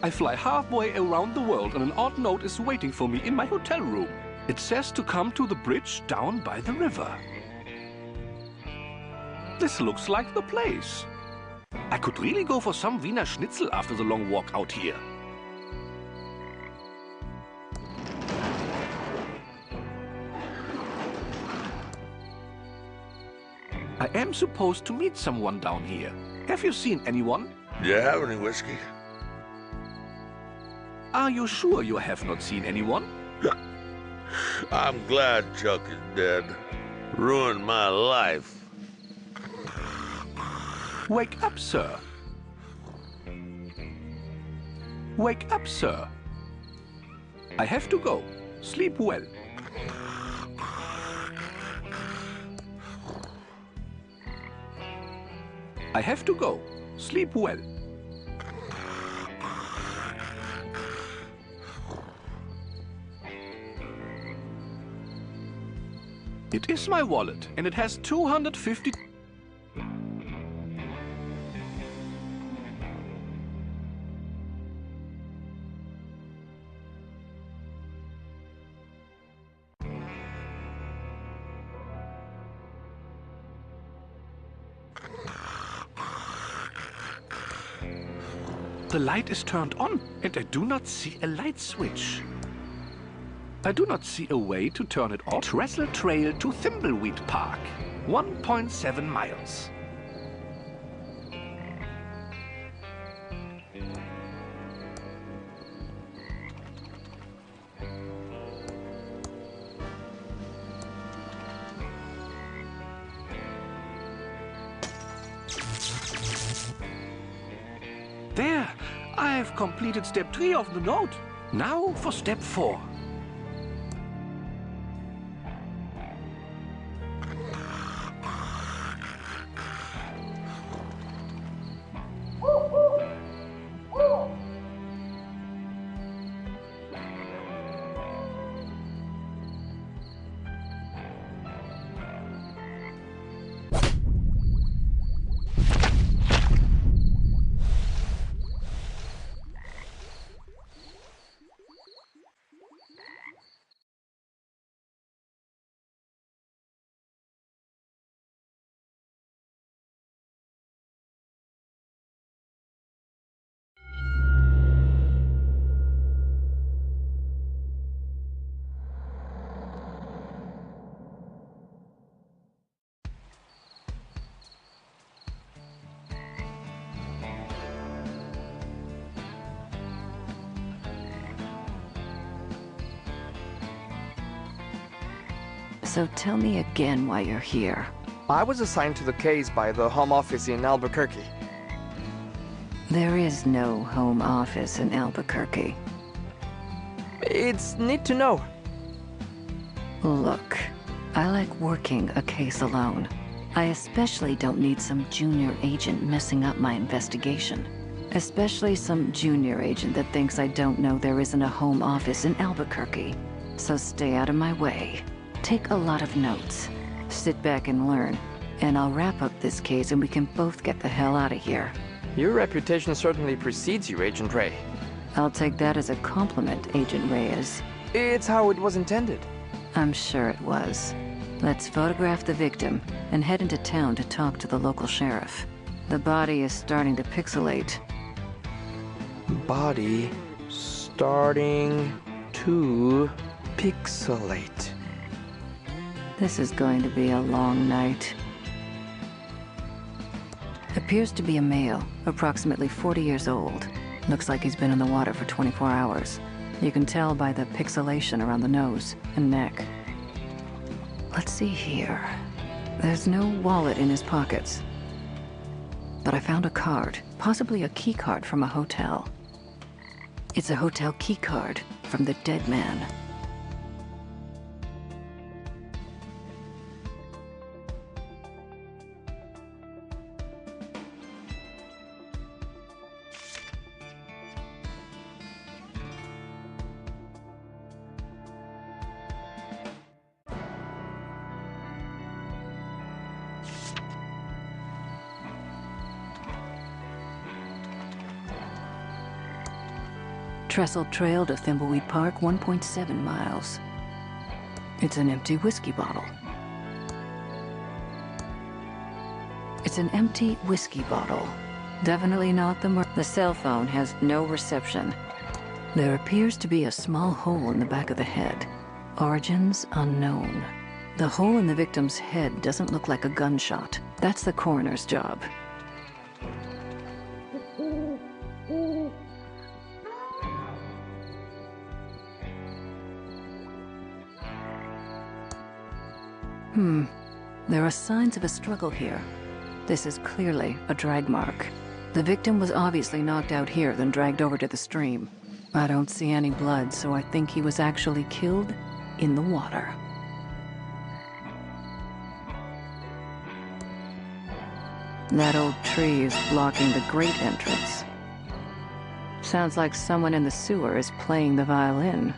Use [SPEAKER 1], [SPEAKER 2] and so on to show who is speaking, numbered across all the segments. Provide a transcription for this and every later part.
[SPEAKER 1] I fly halfway around the world and an odd note is waiting for me in my hotel room. It says to come to the bridge down by the river. This looks like the place. I could really go for some Wiener Schnitzel after the long walk out here. I am supposed to meet someone down here. Have you seen anyone?
[SPEAKER 2] Do you have any whiskey?
[SPEAKER 1] Are you sure you have not seen anyone?
[SPEAKER 2] I'm glad Chuck is dead. Ruined my life.
[SPEAKER 1] Wake up, sir. Wake up, sir. I have to go. Sleep well. I have to go. Sleep well. It is my wallet, and it has 250... The light is turned on, and I do not see a light switch. I do not see a way to turn it off. Trestle Trail to Thimbleweed Park, 1.7 miles. There! I've completed step 3 of the note. Now for step 4.
[SPEAKER 3] So tell me again why you're here.
[SPEAKER 4] I was assigned to the case by the Home Office in Albuquerque.
[SPEAKER 3] There is no home office in Albuquerque.
[SPEAKER 4] It's neat to know.
[SPEAKER 3] Look, I like working a case alone. I especially don't need some junior agent messing up my investigation. Especially some junior agent that thinks I don't know there isn't a home office in Albuquerque. So stay out of my way. Take a lot of notes. Sit back and learn. And I'll wrap up this case and we can both get the hell out of here.
[SPEAKER 4] Your reputation certainly precedes you, Agent Ray.
[SPEAKER 3] I'll take that as a compliment, Agent Reyes.
[SPEAKER 4] It's how it was intended.
[SPEAKER 3] I'm sure it was. Let's photograph the victim and head into town to talk to the local sheriff. The body is starting to pixelate.
[SPEAKER 4] Body starting to pixelate.
[SPEAKER 3] This is going to be a long night. Appears to be a male, approximately 40 years old. Looks like he's been in the water for 24 hours. You can tell by the pixelation around the nose and neck. Let's see here. There's no wallet in his pockets. But I found a card, possibly a key card from a hotel. It's a hotel key card from the dead man. Trestle Trail to Thimbleweed Park, 1.7 miles. It's an empty whiskey bottle. It's an empty whiskey bottle. Definitely not the cell phone has no reception. There appears to be a small hole in the back of the head. Origins unknown. The hole in the victim's head doesn't look like a gunshot. That's the coroner's job. There are signs of a struggle here. This is clearly a drag mark. The victim was obviously knocked out here, then dragged over to the stream. I don't see any blood, so I think he was actually killed in the water. That old tree is blocking the great entrance. Sounds like someone in the sewer is playing the violin.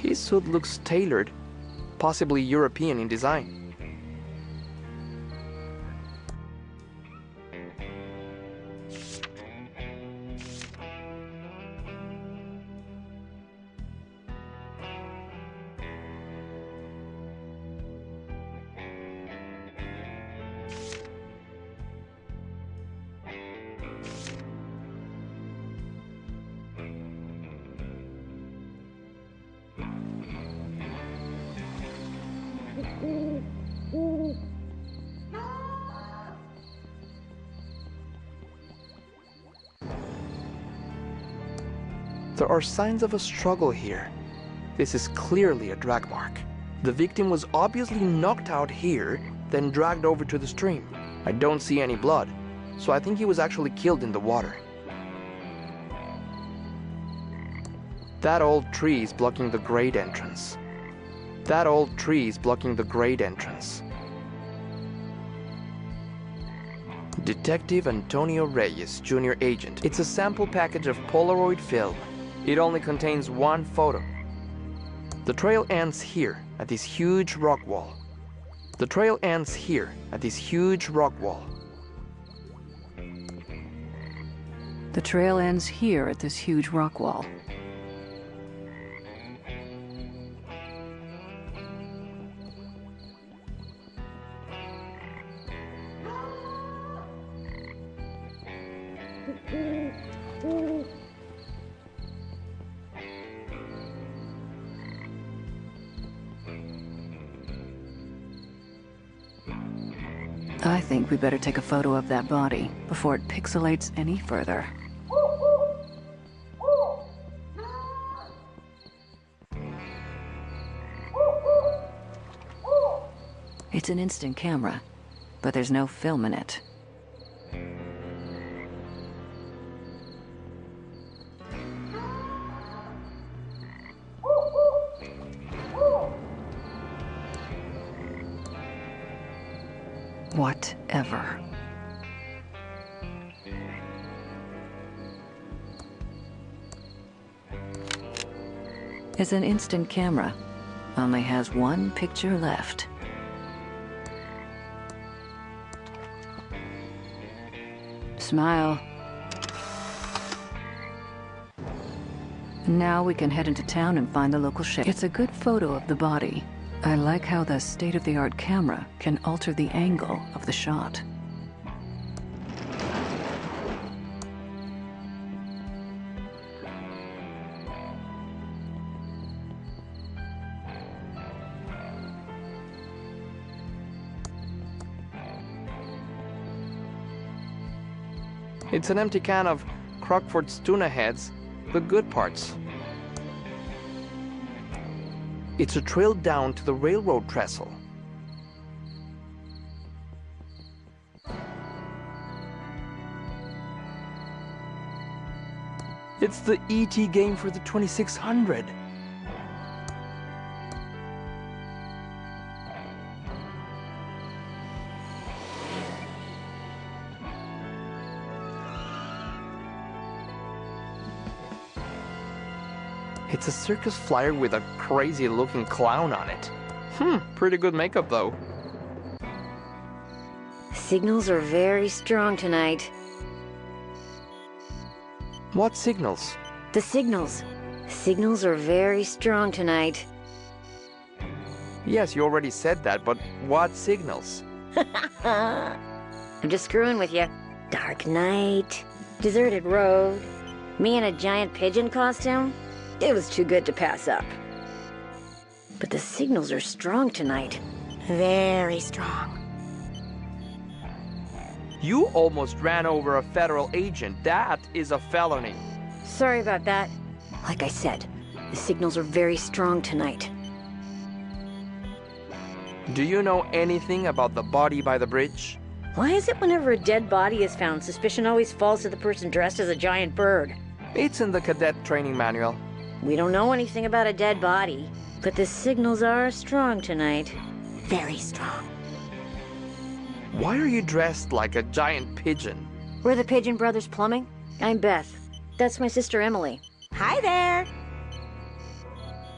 [SPEAKER 4] His suit looks tailored, possibly European in design. There are signs of a struggle here. This is clearly a drag mark. The victim was obviously knocked out here, then dragged over to the stream. I don't see any blood, so I think he was actually killed in the water. That old tree is blocking the great entrance. That old tree is blocking the great entrance. Detective Antonio Reyes, Junior Agent. It's a sample package of Polaroid film. It only contains one photo. The trail ends here, at this huge rock wall. The trail ends here, at this huge rock wall.
[SPEAKER 3] The trail ends here at this huge rock wall. I think we better take a photo of that body before it pixelates any further. It's an instant camera, but there's no film in it. Whatever. It's an instant camera. Only has one picture left. Smile. Now we can head into town and find the local sheriff. It's a good photo of the body. I like how the state-of-the-art camera can alter the angle of the shot.
[SPEAKER 4] It's an empty can of Crockford's tuna heads, the good parts. It's a trail down to the railroad trestle. It's the ET game for the 2600. It's a circus flyer with a crazy-looking clown on it. Pretty good makeup, though.
[SPEAKER 5] Signals are very strong tonight.
[SPEAKER 4] What signals?
[SPEAKER 5] The signals. Signals are very strong tonight.
[SPEAKER 4] Yes, you already said that, but what signals?
[SPEAKER 5] I'm just screwing with you. Dark night, deserted road, me in a giant pigeon costume. It was too good to pass up. But the signals are strong tonight. Very strong.
[SPEAKER 4] You almost ran over a federal agent. That is a felony.
[SPEAKER 5] Sorry about that. Like I said, the signals are very strong tonight.
[SPEAKER 4] Do you know anything about the body by the bridge?
[SPEAKER 5] Why is it whenever a dead body is found, suspicion always falls to the person dressed as a giant bird?
[SPEAKER 4] It's in the cadet training manual.
[SPEAKER 5] We don't know anything about a dead body, but the signals are strong tonight. Very strong.
[SPEAKER 4] Why are you dressed like a giant pigeon?
[SPEAKER 5] We're the Pigeon Brothers Plumbing. I'm Beth. That's my sister Emily. Hi there!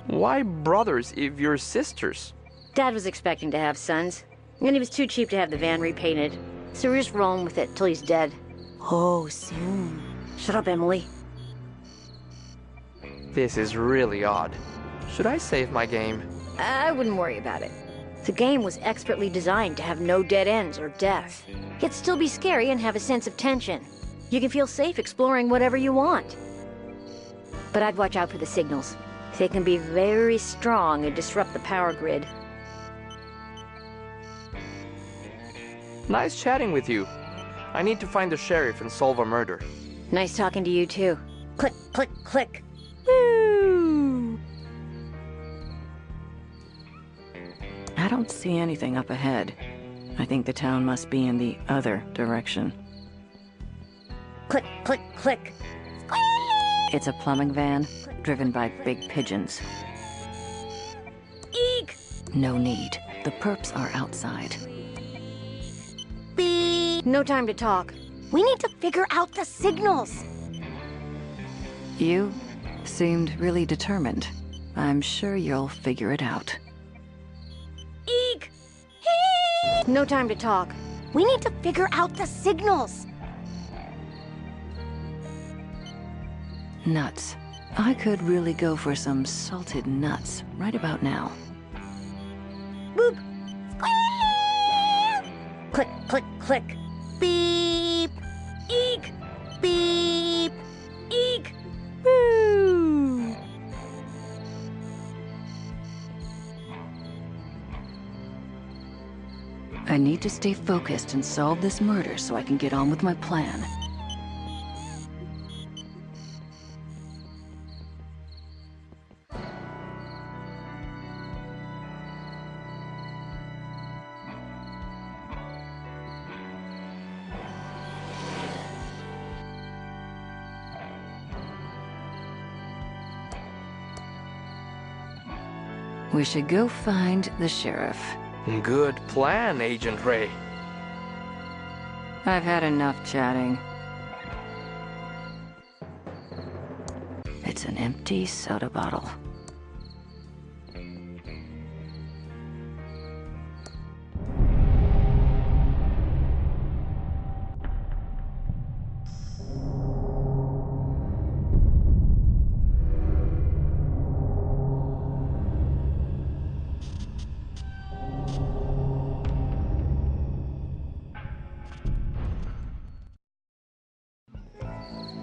[SPEAKER 4] Why brothers if you're sisters?
[SPEAKER 5] Dad was expecting to have sons, and he was too cheap to have the van repainted, so we're just rolling with it till he's dead. Oh, soon. Shut up, Emily.
[SPEAKER 4] This is really odd. Should I save my game?
[SPEAKER 5] I wouldn't worry about it. The game was expertly designed to have no dead ends or death, yet still be scary and have a sense of tension. You can feel safe exploring whatever you want. But I'd watch out for the signals. They can be very strong and disrupt the power grid.
[SPEAKER 4] Nice chatting with you. I need to find the sheriff and solve a murder.
[SPEAKER 5] Nice talking to you, too. Click, click, click. Woo!
[SPEAKER 3] I don't see anything up ahead. I think the town must be in the other direction.
[SPEAKER 5] Click, click, click.
[SPEAKER 3] It's a plumbing van, driven by big pigeons.
[SPEAKER 5] Eek!
[SPEAKER 3] No need. The perps are outside.
[SPEAKER 5] Beep! No time to talk. We need to figure out the signals.
[SPEAKER 3] You seemed really determined. I'm sure you'll figure it out.
[SPEAKER 5] Eek! Eek! No time to talk. We need to figure out the signals.
[SPEAKER 3] Nuts. I could really go for some salted nuts right about now.
[SPEAKER 5] Boop! Squeal! Click, click, click. Beep! Eek! Beep! Eek! Boo!
[SPEAKER 3] I need to stay focused and solve this murder so I can get on with my plan. We should go find the sheriff.
[SPEAKER 4] Good plan, Agent Ray.
[SPEAKER 3] I've had enough chatting. It's an empty soda bottle.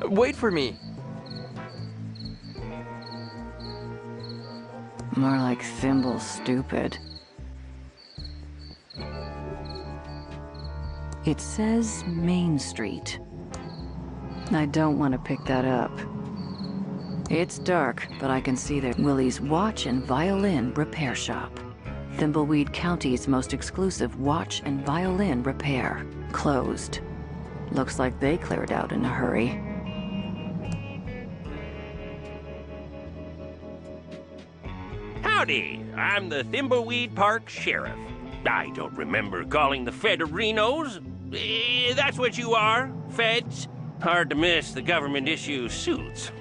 [SPEAKER 4] Wait for me.
[SPEAKER 3] More like Thimble stupid. It says Main Street. I don't want to pick that up. It's dark, but I can see there. Willie's Watch and Violin Repair Shop. Thimbleweed County's most exclusive watch and violin repair. Closed. Looks like they cleared out in a hurry.
[SPEAKER 6] Howdy, I'm the Thimbleweed Park Sheriff. I don't remember calling the Federinos. That's what you are, feds. Hard to miss the government issue suits.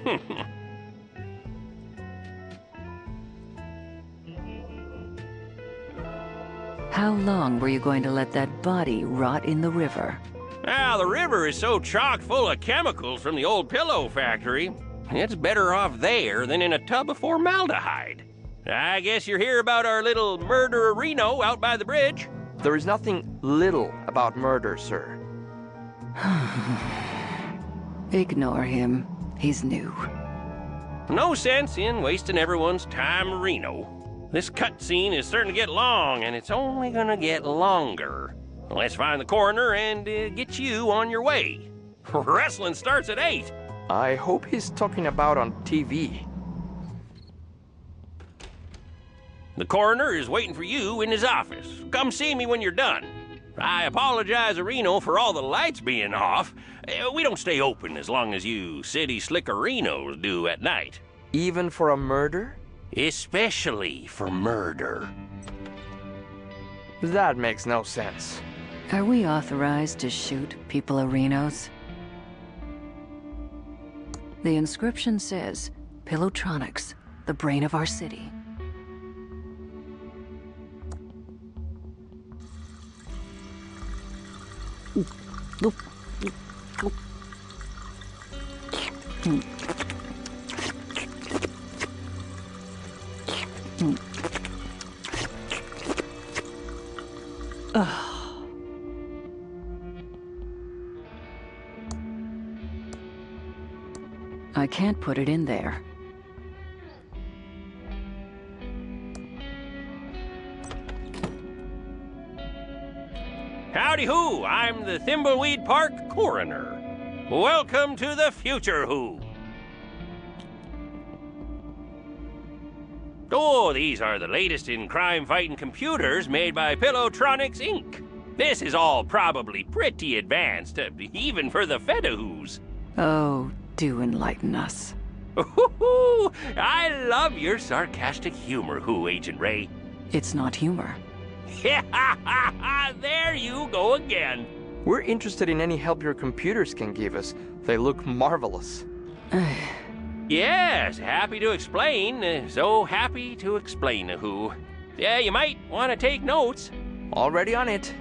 [SPEAKER 3] How long were you going to let that body rot in the river?
[SPEAKER 6] Now, the river is so chock full of chemicals from the old pillow factory, it's better off there than in a tub of formaldehyde. I guess you're here about our little murder-reno out by the bridge.
[SPEAKER 4] There is nothing little about murder, sir.
[SPEAKER 3] Ignore him. He's new.
[SPEAKER 6] No sense in wasting everyone's time, Reno. This cutscene is starting to get long, and it's only gonna get longer. Let's find the coroner and get you on your way. Wrestling starts at 8.
[SPEAKER 4] I hope he's talking about on TV.
[SPEAKER 6] The coroner is waiting for you in his office. Come see me when you're done. I apologize, Reno, for all the lights being off. We don't stay open as long as you city slickerinos do at night.
[SPEAKER 4] Even for a murder?
[SPEAKER 6] Especially for murder.
[SPEAKER 4] That makes no sense.
[SPEAKER 3] Are we authorized to shoot people-arenos? The inscription says, Pillowtronics, the brain of our city. I can't put it in there.
[SPEAKER 6] Howdy who, I'm the Thimbleweed Park coroner. Welcome to the future who. Oh, these are the latest in crime-fighting computers made by Pillowtronics, Inc. This is all probably pretty advanced, even for the Fedahoos.
[SPEAKER 3] Oh, do enlighten us.
[SPEAKER 6] Ooh, I love your sarcastic humor, Who, Agent Ray.
[SPEAKER 3] It's not humor.
[SPEAKER 6] There you go again.
[SPEAKER 4] We're interested in any help your computers can give us. They look marvelous.
[SPEAKER 6] Yes, happy to explain. So happy to explain, Who. Yeah, you might want to take notes.
[SPEAKER 4] Already on it.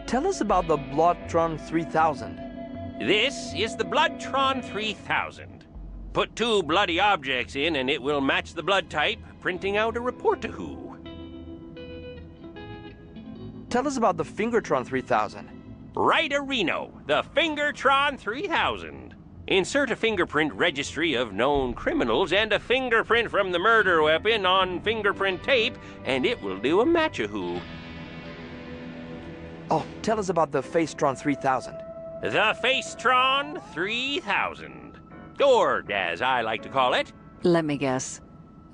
[SPEAKER 4] Tell us about the Bloodtron 3000.
[SPEAKER 6] This is the Bloodtron 3000. Put 2 bloody objects in and it will match the blood type, printing out a report to Who.
[SPEAKER 4] Tell us about the Fingertron 3000.
[SPEAKER 6] Right-a-Reno, the Fingertron 3000. Insert a fingerprint registry of known criminals and a fingerprint from the murder weapon on fingerprint tape, and it will do a match-a-Who.
[SPEAKER 4] Oh, tell us about the Facetron 3000.
[SPEAKER 6] The Facetron 3000. Or, as I like to call it...
[SPEAKER 3] Let me guess.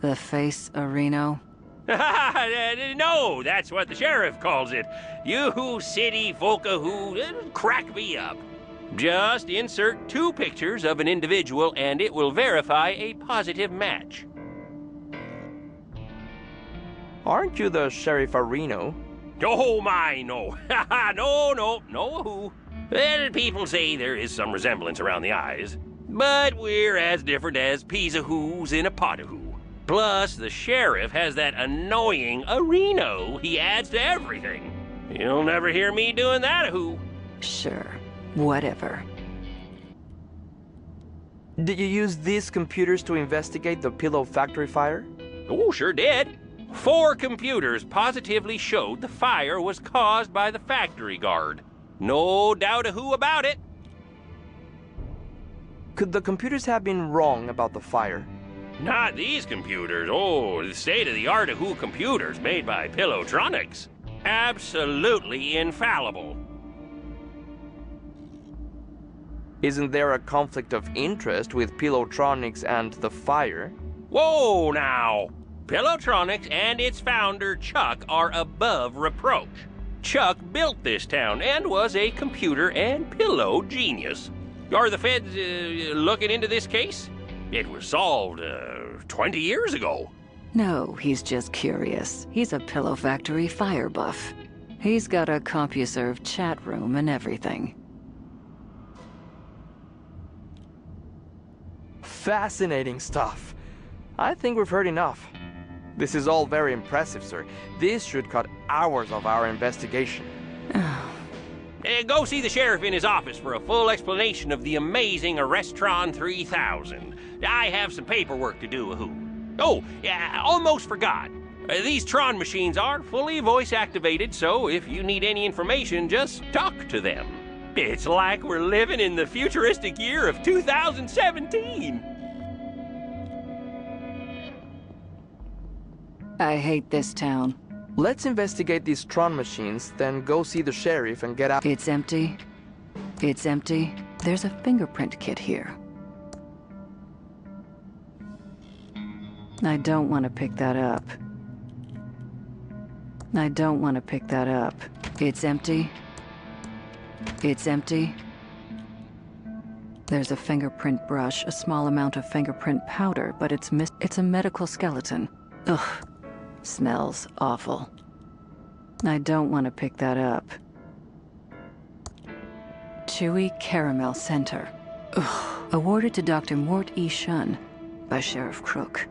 [SPEAKER 3] The face-a-reno?
[SPEAKER 6] No, that's what the sheriff calls it. You city folka who crack me up. Just insert 2 pictures of an individual and it will verify a positive match.
[SPEAKER 4] Aren't you the Sheriff Reno?
[SPEAKER 6] Oh my, no. no Who. Well, people say there is some resemblance around the eyes, but we're as different as peas a who's in a pot a who. Plus, the sheriff has that annoying Reno he adds to everything. You'll never hear me doing that a who.
[SPEAKER 3] Sure, whatever.
[SPEAKER 4] Did you use these computers to investigate the Pillow Factory fire?
[SPEAKER 6] Oh, sure did. 4 computers positively showed the fire was caused by the factory guard. No doubt a who about it.
[SPEAKER 4] Could the computers have been wrong about the fire?
[SPEAKER 6] Not these computers. Oh, the state-of-the-art Who computers made by Pillowtronics. Absolutely infallible.
[SPEAKER 4] Isn't there a conflict of interest with Pillowtronics and the fire?
[SPEAKER 6] Whoa, now! Pillowtronics and its founder, Chuck, are above reproach. Chuck built this town and was a computer and pillow genius. Are the feds looking into this case? It was solved 20 years ago.
[SPEAKER 3] No, he's just curious. He's a Pillow Factory fire buff. He's got a CompuServe chat room and everything.
[SPEAKER 4] Fascinating stuff. I think we've heard enough. This is all very impressive, sir. This should cut hours of our investigation.
[SPEAKER 6] Go see the sheriff in his office for a full explanation of the amazing Arrestron 3000. I have some paperwork to do, wahoo. Oh, yeah, almost forgot. These Tron machines are fully voice-activated, so if you need any information, just talk to them. It's like we're living in the futuristic year of 2017.
[SPEAKER 3] I hate this town.
[SPEAKER 4] Let's investigate these Tron machines, then go see the sheriff and get out.
[SPEAKER 3] It's empty. It's empty. There's a fingerprint kit here. I don't want to pick that up. I don't want to pick that up. It's empty. It's empty. There's a fingerprint brush, a small amount of fingerprint powder, but it's a medical skeleton. Ugh. Smells awful. I don't want to pick that up. Chewy Caramel Center. Ugh. Awarded to Dr. Mort E. Shun by Sheriff Crook.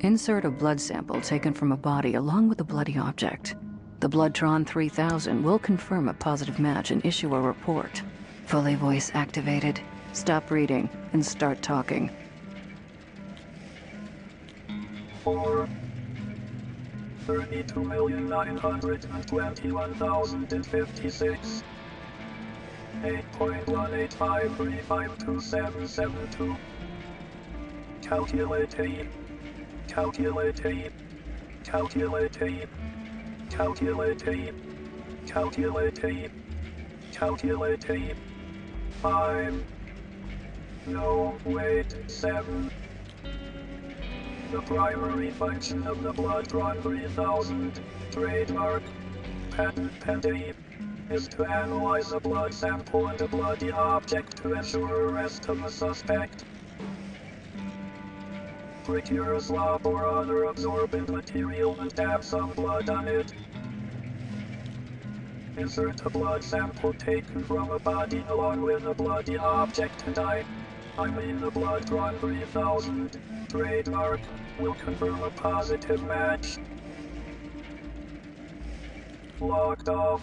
[SPEAKER 3] Insert a blood sample taken from a body along with a bloody object. The Bloodtron 3000 will confirm a positive match and issue a report. Fully voice activated. Stop reading and start talking.
[SPEAKER 7] 32,921,056. 8.185352772. Calculating. Calculating. Calculating. Calculating. Calculating. Calculating. 5. No, wait, 7. The primary function of the Bloodtron 3000 trademark patent pending is to analyze a blood sample and a bloody object to ensure arrest of the suspect. Procure a swab or other absorbent material and dab some blood on it. Insert a blood sample taken from a body along with a bloody object and I mean the Bloodtron 3000 trademark will confirm a positive match. Logged off.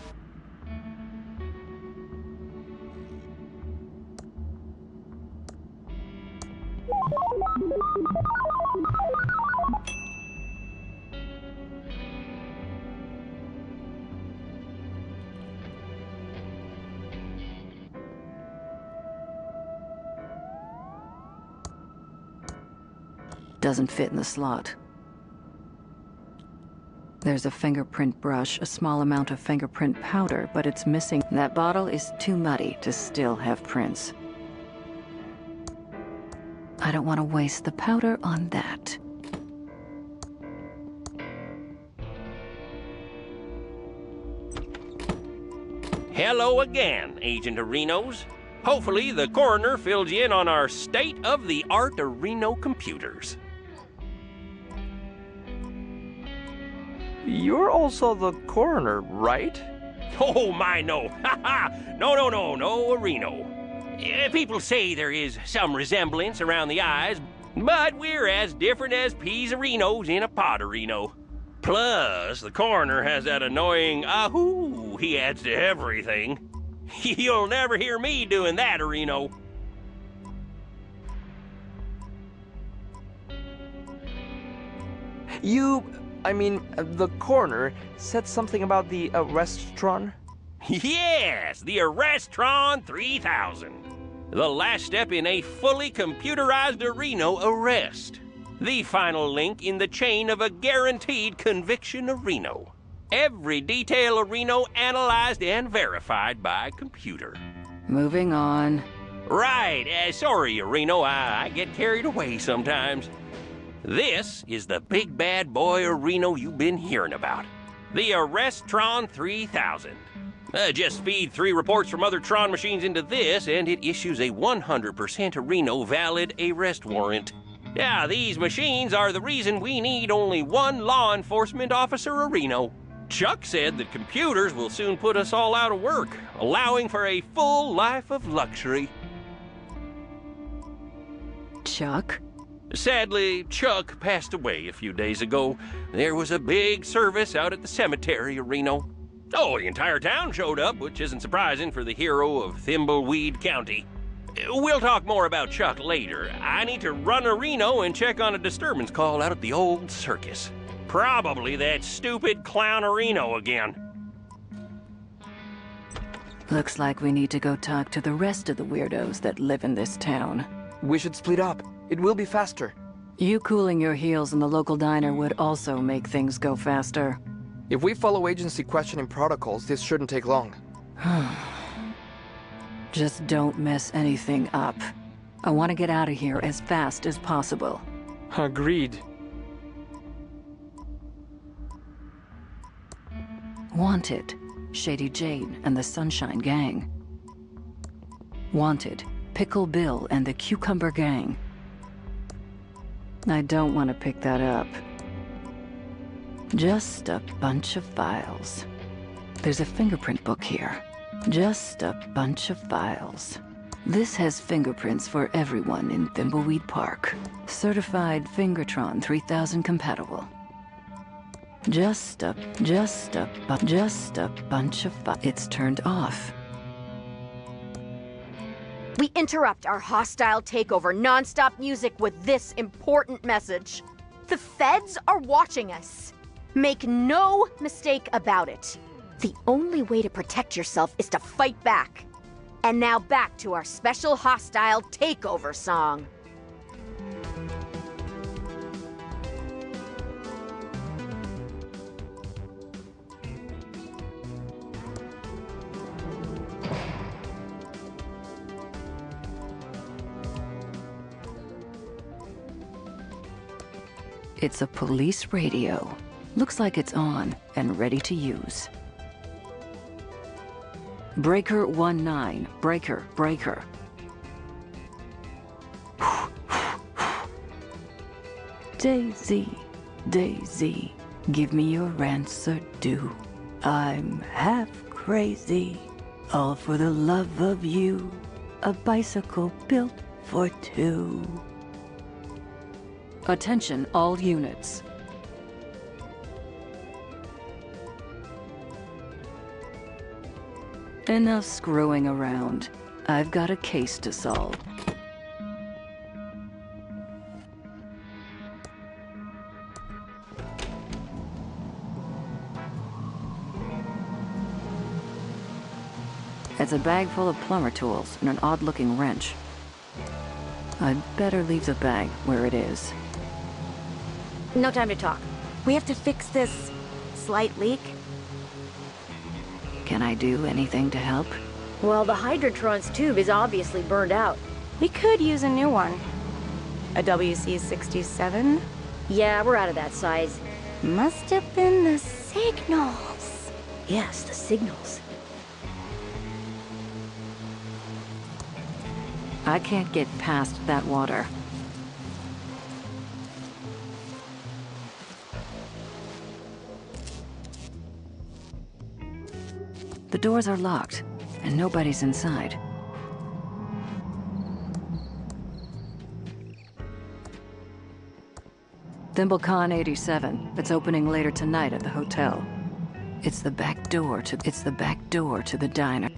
[SPEAKER 3] Doesn't fit in the slot. There's a fingerprint brush, a small amount of fingerprint powder, but it's missing. That bottle is too muddy to still have prints. I don't want to waste the powder on that.
[SPEAKER 6] Hello again, Agent Arenos. Hopefully the coroner filled you in on our state-of-the-art Areno computers.
[SPEAKER 4] You're also the coroner, right?
[SPEAKER 6] Oh, my, no. Ha ha! No, Areno. People say there is some resemblance around the eyes, but we're as different as peas Arenos in a pot Areno. Plus, the coroner has that annoying ahoo he adds to everything. You'll never hear me doing that, Areno.
[SPEAKER 4] The coroner said something about the Arrestron?
[SPEAKER 6] Yes, the Arrestron 3000. The last step in a fully computerized Areno arrest. The final link in the chain of a guaranteed conviction Areno. Every detail Areno analyzed and verified by computer.
[SPEAKER 3] Moving on.
[SPEAKER 6] Right, sorry, Areno, I get carried away sometimes. This is the big bad boy Areno you've been hearing about. The Arrestron 3000. Just feed 3 reports from other Tron machines into this, and it issues a 100% Areno valid arrest warrant. Yeah, these machines are the reason we need only one law enforcement officer Areno. Chuck said that computers will soon put us all out of work, allowing for a full life of luxury.
[SPEAKER 3] Chuck?
[SPEAKER 6] Sadly, Chuck passed away a few days ago. There was a big service out at the cemetery of Reno. Oh, the entire town showed up, which isn't surprising for the hero of Thimbleweed County. We'll talk more about Chuck later. I need to run to Reno and check on a disturbance call out at the old circus. Probably that stupid clown of Reno again.
[SPEAKER 3] Looks like we need to go talk to the rest of the weirdos that live in this town.
[SPEAKER 4] We should split up. It will be faster.
[SPEAKER 3] You cooling your heels in the local diner would also make things go faster.
[SPEAKER 4] If we follow agency questioning protocols, this shouldn't take long.
[SPEAKER 3] Just don't mess anything up. I want to get out of here as fast as possible.
[SPEAKER 4] Agreed.
[SPEAKER 3] Wanted, Shady Jane and the Sunshine Gang. Wanted, Pickle Bill and the Cucumber Gang. I don't want to pick that up. Just a bunch of files. There's a fingerprint book here. Just a bunch of files. This has fingerprints for everyone in Thimbleweed Park. Certified Fingertron 3000 compatible. Just a bunch of files. It's turned off.
[SPEAKER 8] We interrupt our hostile takeover non-stop music with this important message. The feds are watching us. Make no mistake about it. The only way to protect yourself is to fight back. And now back to our special hostile takeover song.
[SPEAKER 3] It's a police radio. Looks like it's on and ready to use. Breaker 19. Breaker. Daisy, Daisy, give me your answer due. I'm half crazy, all for the love of you. A bicycle built for two. Attention all units. Enough screwing around. I've got a case to solve. It's a bag full of plumber tools and an odd-looking wrench. I'd better leave the bag where it is.
[SPEAKER 5] No time to talk.
[SPEAKER 8] We have to fix this slight leak.
[SPEAKER 3] Can I do anything to help?
[SPEAKER 5] Well, the Hydrotron's tube is obviously burned out.
[SPEAKER 8] We could use a new one. A WC-67?
[SPEAKER 5] Yeah, we're out of that size.
[SPEAKER 8] Must have been the signals.
[SPEAKER 5] Yes, the signals.
[SPEAKER 3] I can't get past that water. The doors are locked, and nobody's inside. Thimblecon 87. It's opening later tonight at the hotel. It's the back door to the diner.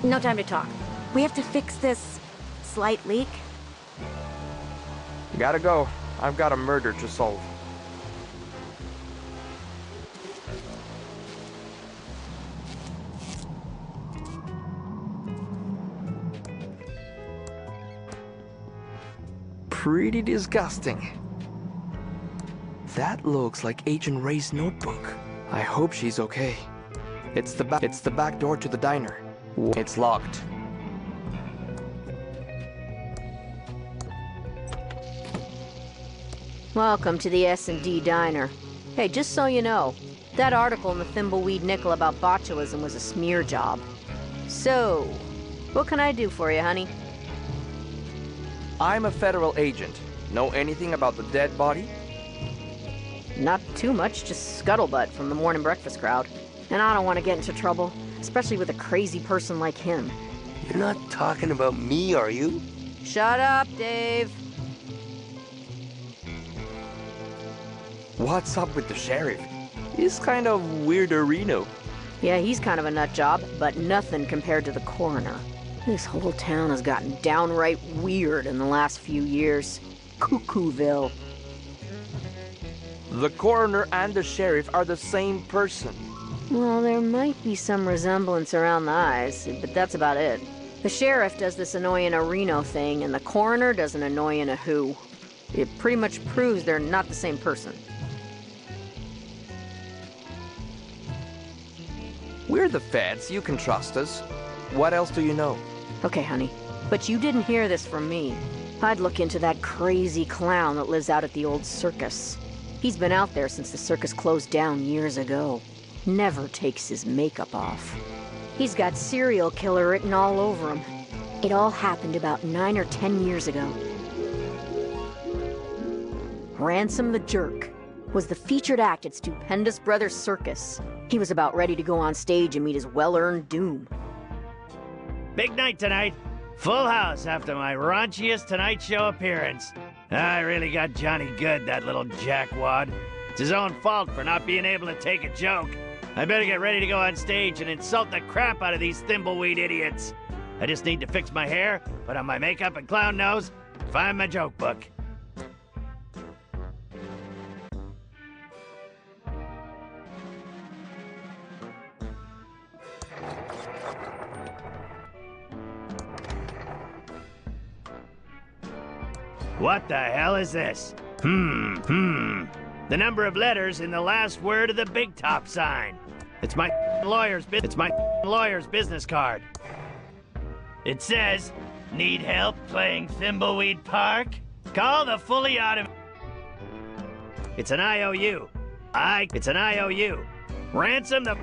[SPEAKER 5] No time to talk.
[SPEAKER 8] We have to fix this slight leak.
[SPEAKER 4] Gotta go. I've got a murder to solve. Pretty disgusting. That looks like Agent Ray's notebook. I hope she's okay. It's the back door to the diner. It's locked.
[SPEAKER 8] Welcome to the S&D Diner. Hey, just so you know, that article in the Thimbleweed Nickel about botulism was a smear job. So, what can I do for you, honey?
[SPEAKER 4] I'm a federal agent. Know anything about the dead body?
[SPEAKER 8] Not too much, just scuttlebutt from the morning breakfast crowd. And I don't want to get into trouble, especially with a crazy person like him.
[SPEAKER 9] You're not talking about me, are you?
[SPEAKER 8] Shut up, Dave.
[SPEAKER 4] What's up with the sheriff? He's kind of weirderino.
[SPEAKER 8] Yeah, he's kind of a nut job, but nothing compared to the coroner. This whole town has gotten downright weird in the last few years. Cuckooville.
[SPEAKER 4] The coroner and the sheriff are the same person.
[SPEAKER 8] Well, there might be some resemblance around the eyes, but that's about it. The sheriff does this annoying a Reno thing, and the coroner does an annoying a who. It pretty much proves they're not the same person.
[SPEAKER 4] We're the feds, you can trust us. What else do you know?
[SPEAKER 8] Okay, honey, but you didn't hear this from me. I'd look into that crazy clown that lives out at the old circus. He's been out there since the circus closed down years ago. Never takes his makeup off. He's got serial killer written all over him. It all happened about 9 or 10 years ago. Ransom the Jerk was the featured act at Stupendous Brothers Circus. He was about ready to go on stage and meet his well-earned doom.
[SPEAKER 10] Big night tonight. Full house after my raunchiest Tonight Show appearance. I really got Johnny good, that little jackwad. It's his own fault for not being able to take a joke. I better get ready to go on stage and insult the crap out of these thimbleweed idiots. I just need to fix my hair, put on my makeup and clown nose, find my joke book. What the hell is this? The number of letters in the last word of the big top sign. It's my lawyer's business card. It says, need help playing Thimbleweed Park? Call the fully automated. It's an IOU. It's an IOU. Ransom the.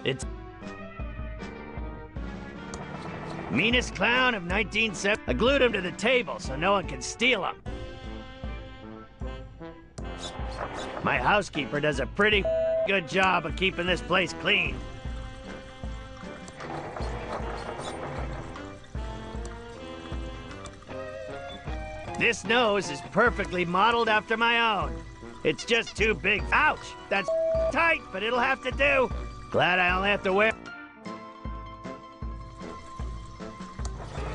[SPEAKER 10] It's. Meanest clown of 1970. I glued him to the table so no one can steal him. My housekeeper does a pretty good job of keeping this place clean. This nose is perfectly modeled after my own. It's just too big. Ouch! That's tight, but it'll have to do. Glad I only have to wear.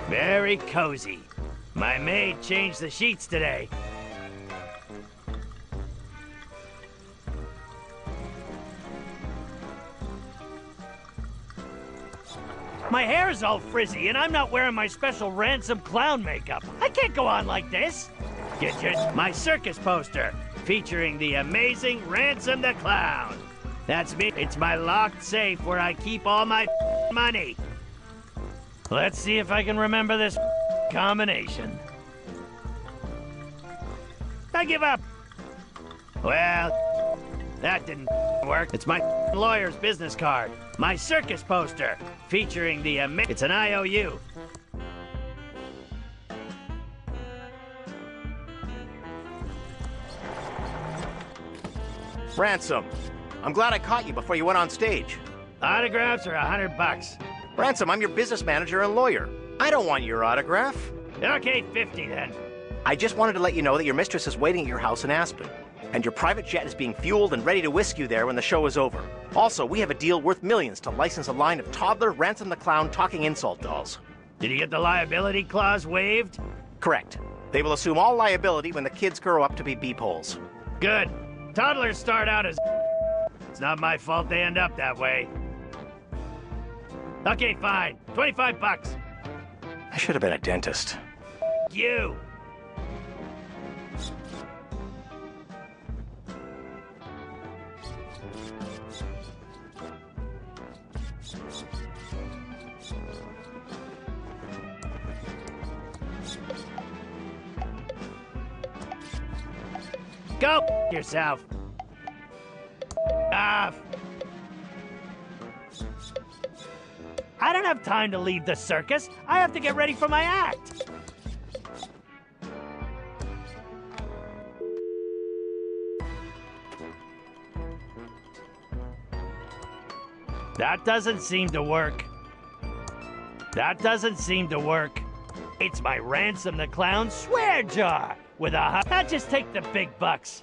[SPEAKER 10] Very cozy. My maid changed the sheets today. My hair's all frizzy, and I'm not wearing my special Ransom clown makeup. I can't go on like this. Get my circus poster, featuring the amazing Ransom the Clown. That's me. It's my locked safe where I keep all my money. Let's see if I can remember this combination. I give up. Well, that didn't work. It's my lawyer's business card. My circus poster, featuring the it's an IOU.
[SPEAKER 11] Ransom, I'm glad I caught you before you went on stage.
[SPEAKER 10] Autographs are $100.
[SPEAKER 11] Ransom, I'm your business manager and lawyer. I don't want your autograph.
[SPEAKER 10] Okay, 50 then.
[SPEAKER 11] I just wanted to let you know that your mistress is waiting at your house in Aspen, and your private jet is being fueled and ready to whisk you there when the show is over. Also, we have a deal worth millions to license a line of toddler Ransom the Clown talking insult dolls.
[SPEAKER 10] Did you get the liability clause waived?
[SPEAKER 11] Correct. They will assume all liability when the kids grow up to be beep-holes.
[SPEAKER 10] Good. Toddlers start out as. It's not my fault they end up that way. Okay, fine. $25.
[SPEAKER 11] I should have been a dentist.
[SPEAKER 10] You. Go yourself. Off. I don't have time to leave the circus. I have to get ready for my act. That doesn't seem to work. That doesn't seem to work. It's my Ransom the Clown swear jar with a I'll just take the big bucks.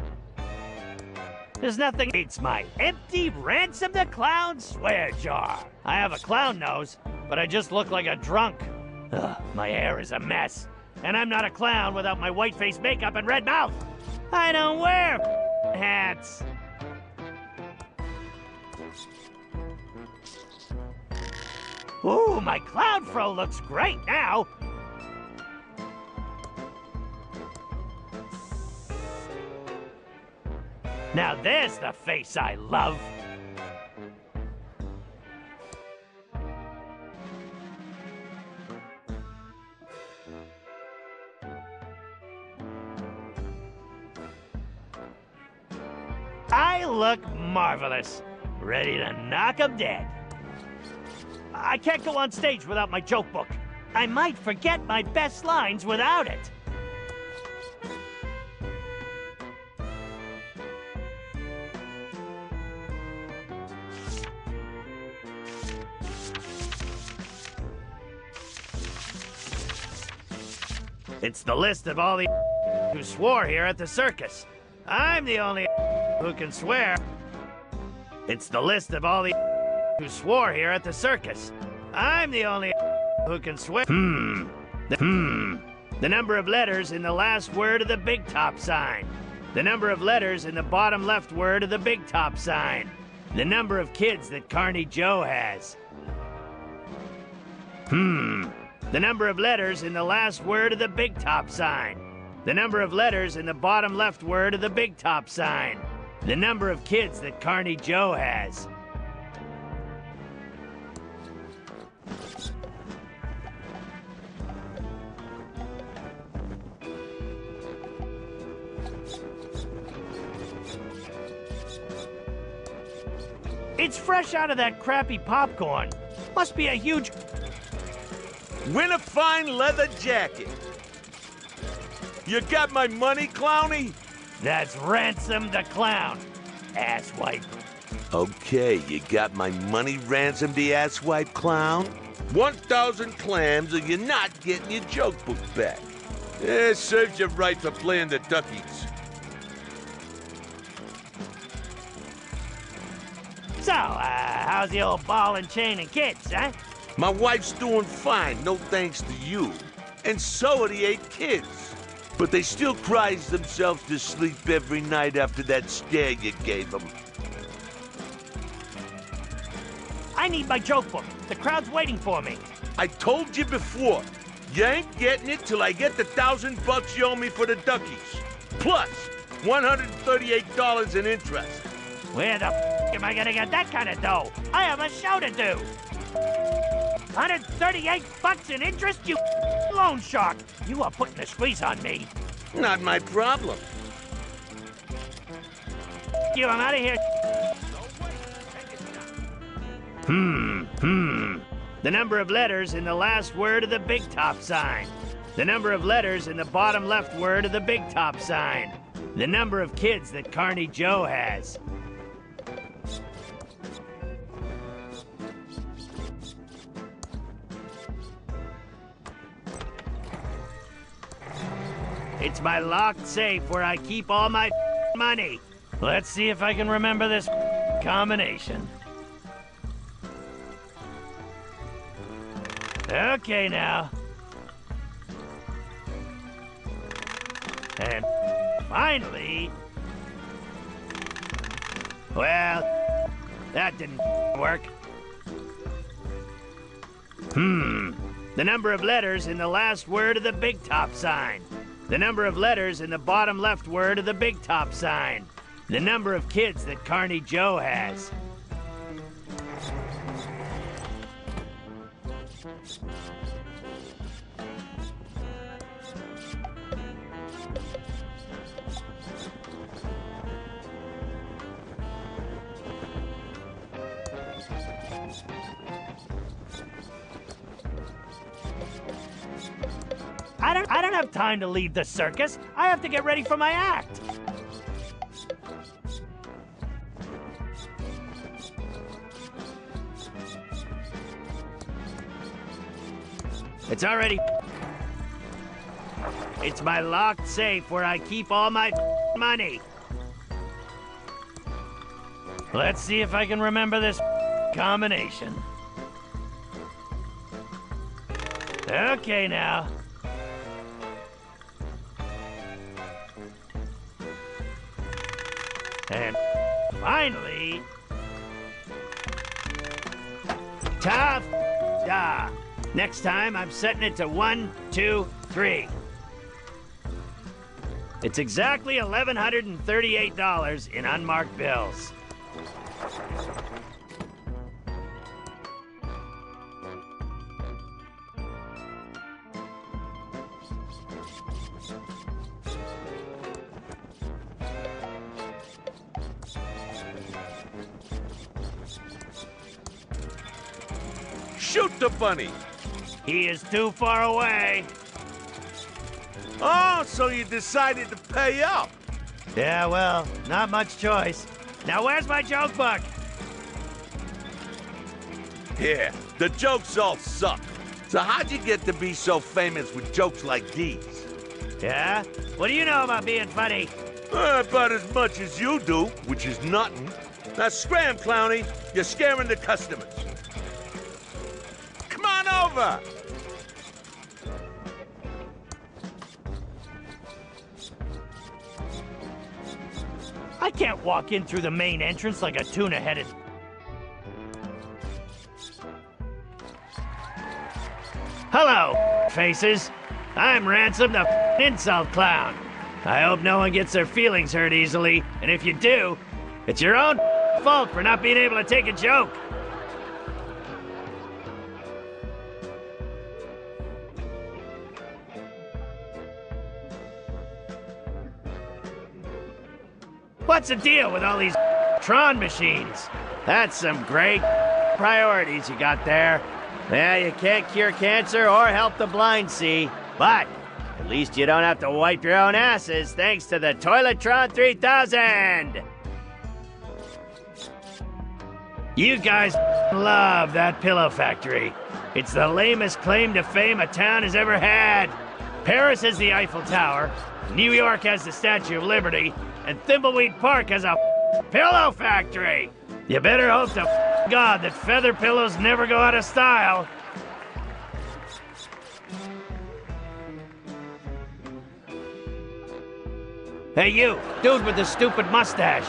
[SPEAKER 10] There's nothing. It's my empty Ransom the Clown swear jar. I have a clown nose, but I just look like a drunk. Ugh, my hair is a mess. And I'm not a clown without my white face makeup and red mouth. I don't wear hats. Ooh, my clown fro looks great now. Now there's the face I love. I look marvelous. Ready to knock 'em dead. I can't go on stage without my joke book. I might forget my best lines without it. It's the list of all the who swore here at the circus. I'm the only who can swear. It's the list of all the who swore here at the circus. I'm the only who can swear. The number of letters in the last word of the big top sign. The number of letters in the bottom left word of the big top sign. The number of kids that Carney Joe has. The number of letters in the last word of the big top sign. The number of letters in the bottom left word of the big top sign. The number of kids that Carney Joe has. It's fresh out of that crappy popcorn. Must be a huge...
[SPEAKER 2] Win a fine leather jacket. You got my money, Clowny?
[SPEAKER 10] That's Ransom the Clown, asswipe.
[SPEAKER 2] Okay, you got my money, Ransom the asswipe clown? 1,000 clams or you're not getting your joke book back. It serves you right for playing the duckies.
[SPEAKER 10] So, how's the old ball and chain and kids, huh?
[SPEAKER 2] My wife's doing fine, no thanks to you. And so are the 8 kids. But they still cries themselves to sleep every night after that scare you gave them.
[SPEAKER 10] I need my joke book. The crowd's waiting for me.
[SPEAKER 2] I told you before, you ain't getting it till I get the $1,000 you owe me for the duckies. Plus, $138 in interest.
[SPEAKER 10] Where the am I gonna get that kind of dough? I have a show to do. $138 in interest, you loan shark. You are putting a squeeze on me.
[SPEAKER 2] Not my problem.
[SPEAKER 10] You, I'm out of here. The number of letters in the last word of the big top sign. The number of letters in the bottom left word of the big top sign. The number of kids that Carney Joe has. It's my locked safe where I keep all my money. Let's see if I can remember this combination. Okay, now. And finally... Well, that didn't work. The number of letters in the last word of the big top sign. The number of letters in the bottom left word of the big top sign. The number of kids that Carney Joe has. I don't have time to leave the circus. I have to get ready for my act. It's already... It's my locked safe where I keep all my money. Let's see if I can remember this combination. Okay, now. And finally... Tough da. Next time, I'm setting it to 1, 2, 3. It's exactly $1,138 in unmarked bills.
[SPEAKER 2] Shoot the bunny!
[SPEAKER 10] He is too far away.
[SPEAKER 2] Oh, so you decided to pay up?
[SPEAKER 10] Yeah, well, not much choice. Now, where's my joke book?
[SPEAKER 2] Yeah, the jokes all suck. So how'd you get to be so famous with jokes like these?
[SPEAKER 10] Yeah? What do you know about being funny?
[SPEAKER 2] About as much as you do, which is nothing. Now scram, Clowny. You're scaring the customers. Come on over!
[SPEAKER 10] I can't walk in through the main entrance like a tuna-headed... Hello, faces. I'm Ransom, the insult clown. I hope no one gets their feelings hurt easily, and if you do, it's your own fault for not being able to take a joke. What's the deal with all these Tron machines? That's some great priorities you got there. Yeah, you can't cure cancer or help the blind see, but at least you don't have to wipe your own asses thanks to the Toiletron 3000! You guys love that pillow factory. It's the lamest claim to fame a town has ever had. Paris has the Eiffel Tower, New York has the Statue of Liberty, and Thimbleweed Park has a pillow factory. You better hope to God that feather pillows never go out of style. Hey you, dude with the stupid mustache.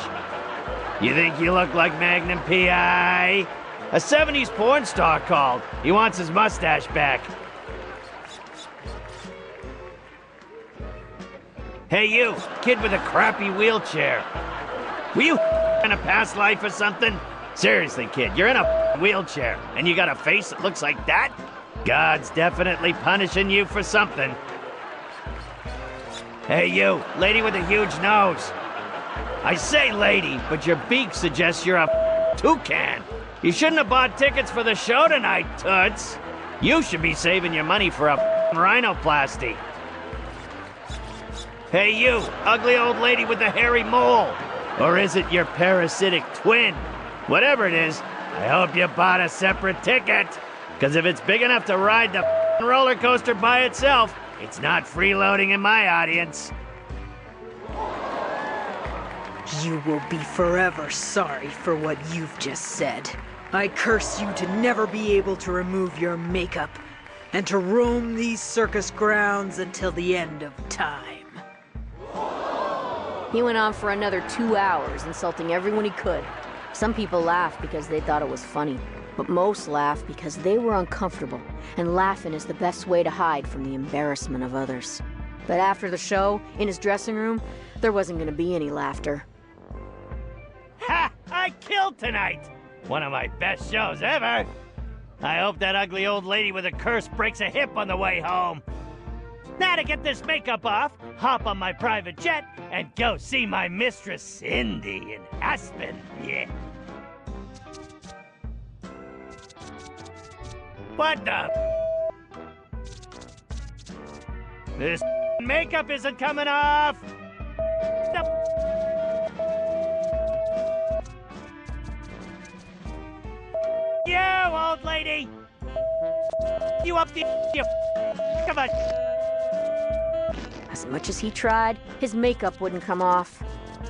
[SPEAKER 10] You think you look like Magnum P.I.? A 70s porn star called. He wants his mustache back. Hey you, kid with a crappy wheelchair. Were you in a past life or something? Seriously, kid, you're in a wheelchair, and you got a face that looks like that? God's definitely punishing you for something. Hey you, lady with a huge nose. I say lady, but your beak suggests you're a toucan. You shouldn't have bought tickets for the show tonight, toots. You should be saving your money for a rhinoplasty. Hey you, ugly old lady with the hairy mole. Or is it your parasitic twin? Whatever it is, I hope you bought a separate ticket. Because if it's big enough to ride the roller coaster by itself, it's not freeloading in my audience.
[SPEAKER 12] You will be forever sorry for what you've just said. I curse you to never be able to remove your makeup and to roam these circus grounds until the end of time.
[SPEAKER 5] He went on for another 2 hours, insulting everyone he could. Some people laughed because they thought it was funny, but most laughed because they were uncomfortable, and laughing is the best way to hide from the embarrassment of others. But after the show, in his dressing room, there wasn't going to be any laughter.
[SPEAKER 10] Ha! I killed tonight! One of my best shows ever! I hope that ugly old lady with a curse breaks a hip on the way home. Now to get this makeup off, hop on my private jet and go see my mistress Cindy in Aspen, yeah. What the? This makeup isn't coming off! You old lady! You up the you come on!
[SPEAKER 8] As much as he tried, his makeup wouldn't come off.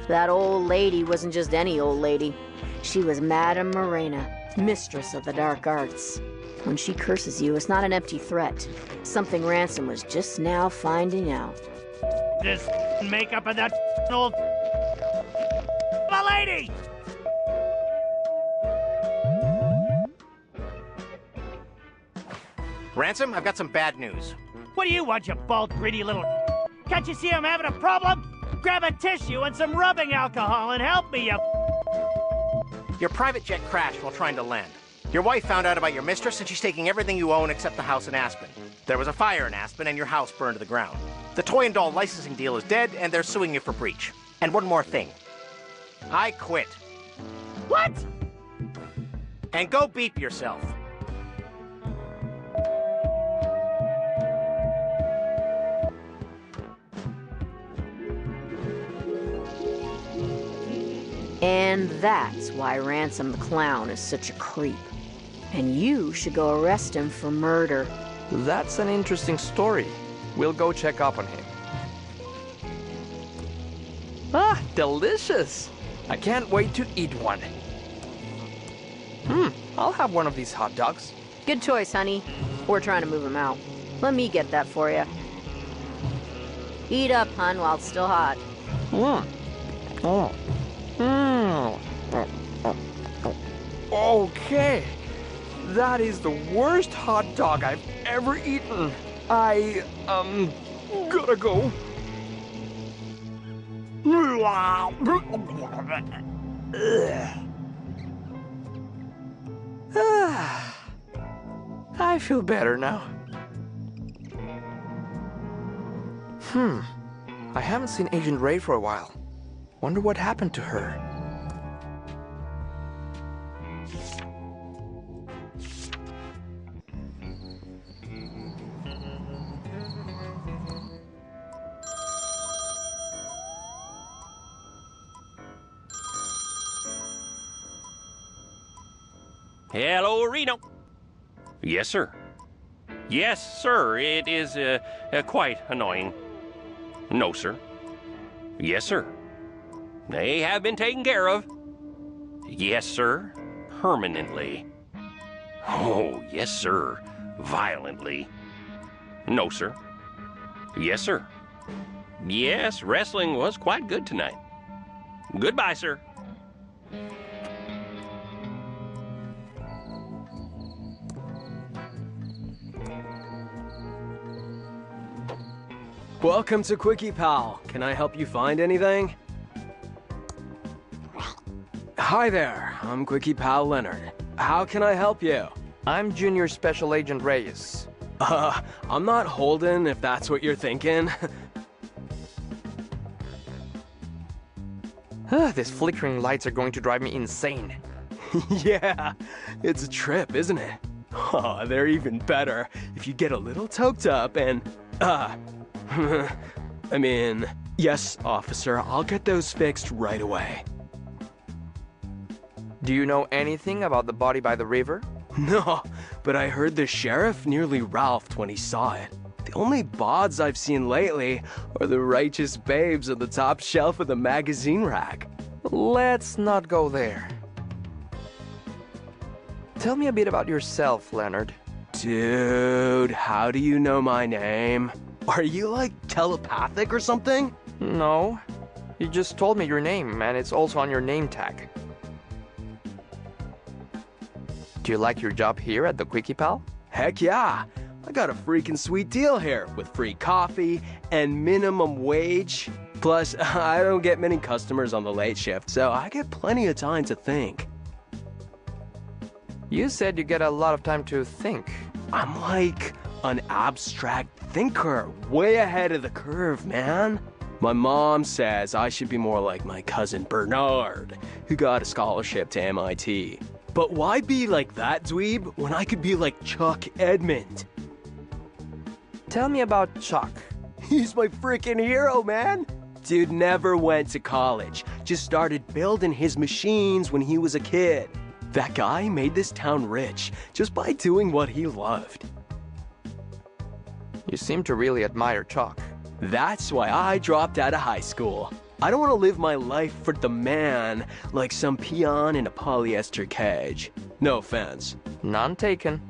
[SPEAKER 8] That old lady wasn't just any old lady. She was Madame Morena, mistress of the dark arts. When she curses you, it's not an empty threat. Something Ransom was just now finding out.
[SPEAKER 10] This makeup of that old lady!
[SPEAKER 11] Ransom, I've got some bad news.
[SPEAKER 10] What do you want, you bald, greedy little... Can't you see I'm having a problem? Grab a tissue and some rubbing alcohol and help me, you...
[SPEAKER 11] Your private jet crashed while trying to land. Your wife found out about your mistress and she's taking everything you own except the house in Aspen. There was a fire in Aspen and your house burned to the ground. The toy and doll licensing deal is dead and they're suing you for breach. And one more thing. I quit.
[SPEAKER 10] What?
[SPEAKER 11] And go beep yourself.
[SPEAKER 8] And that's why Ransom the Clown is such a creep. And you should go arrest him for murder.
[SPEAKER 4] That's an interesting story. We'll go check up on him. Ah, delicious! I can't wait to eat one. I'll have one of these hot dogs.
[SPEAKER 8] Good choice, honey. We're trying to move him out. Let me get that for you. Eat up, hun, while it's still hot.
[SPEAKER 4] Okay. That is the worst hot dog I've ever eaten. I, gotta go. I feel better now. I haven't seen Agent Ray for a while. Wonder what happened to her.
[SPEAKER 6] Hello, Reno. Yes, sir. Yes, sir. It is quite annoying. No, sir. Yes, sir. They have been taken care of. Yes, sir. Permanently. Oh, yes, sir. Violently. No, sir. Yes, sir. Yes, wrestling was quite good tonight. Goodbye, sir.
[SPEAKER 13] Welcome to Quickie Pal. Can I help you find anything? Hi there, I'm Quickie Pal Leonard. How can I help you?
[SPEAKER 4] I'm Junior Special Agent Reyes.
[SPEAKER 13] I'm not Holden, if that's what you're thinking.
[SPEAKER 4] These flickering lights are going to drive me insane.
[SPEAKER 13] Yeah, it's a trip, isn't it? Oh, they're even better if you get a little toked up and, I mean, yes, officer, I'll get those fixed right away.
[SPEAKER 4] Do you know anything about the body by the river?
[SPEAKER 13] No, but I heard the sheriff nearly ralphed when he saw it. The only bods I've seen lately are the righteous babes on the top shelf of the magazine rack.
[SPEAKER 4] Let's not go there. Tell me a bit about yourself, Leonard.
[SPEAKER 13] Dude, how do you know my name? Are you like telepathic or something?
[SPEAKER 4] No, you just told me your name and it's also on your name tag. Do you like your job here at the Quickie Pal?
[SPEAKER 13] Heck yeah! I got a freaking sweet deal here with free coffee and minimum wage. Plus, I don't get many customers on the late shift, so I get plenty of time to think.
[SPEAKER 4] You said you get a lot of time to think.
[SPEAKER 13] I'm like an abstract thinker, way ahead of the curve, man. My mom says I should be more like my cousin Bernard, who got a scholarship to MIT. But why be like that dweeb when I could be like Chuck Edmund?
[SPEAKER 4] Tell me about Chuck.
[SPEAKER 13] He's my freaking hero, man. Dude never went to college, just started building his machines when he was a kid. That guy made this town rich just by doing what he loved.
[SPEAKER 4] You seem to really admire Chuck.
[SPEAKER 13] That's why I dropped out of high school. I don't want to live my life for the man like some peon in a polyester cage. No offense.
[SPEAKER 4] None taken.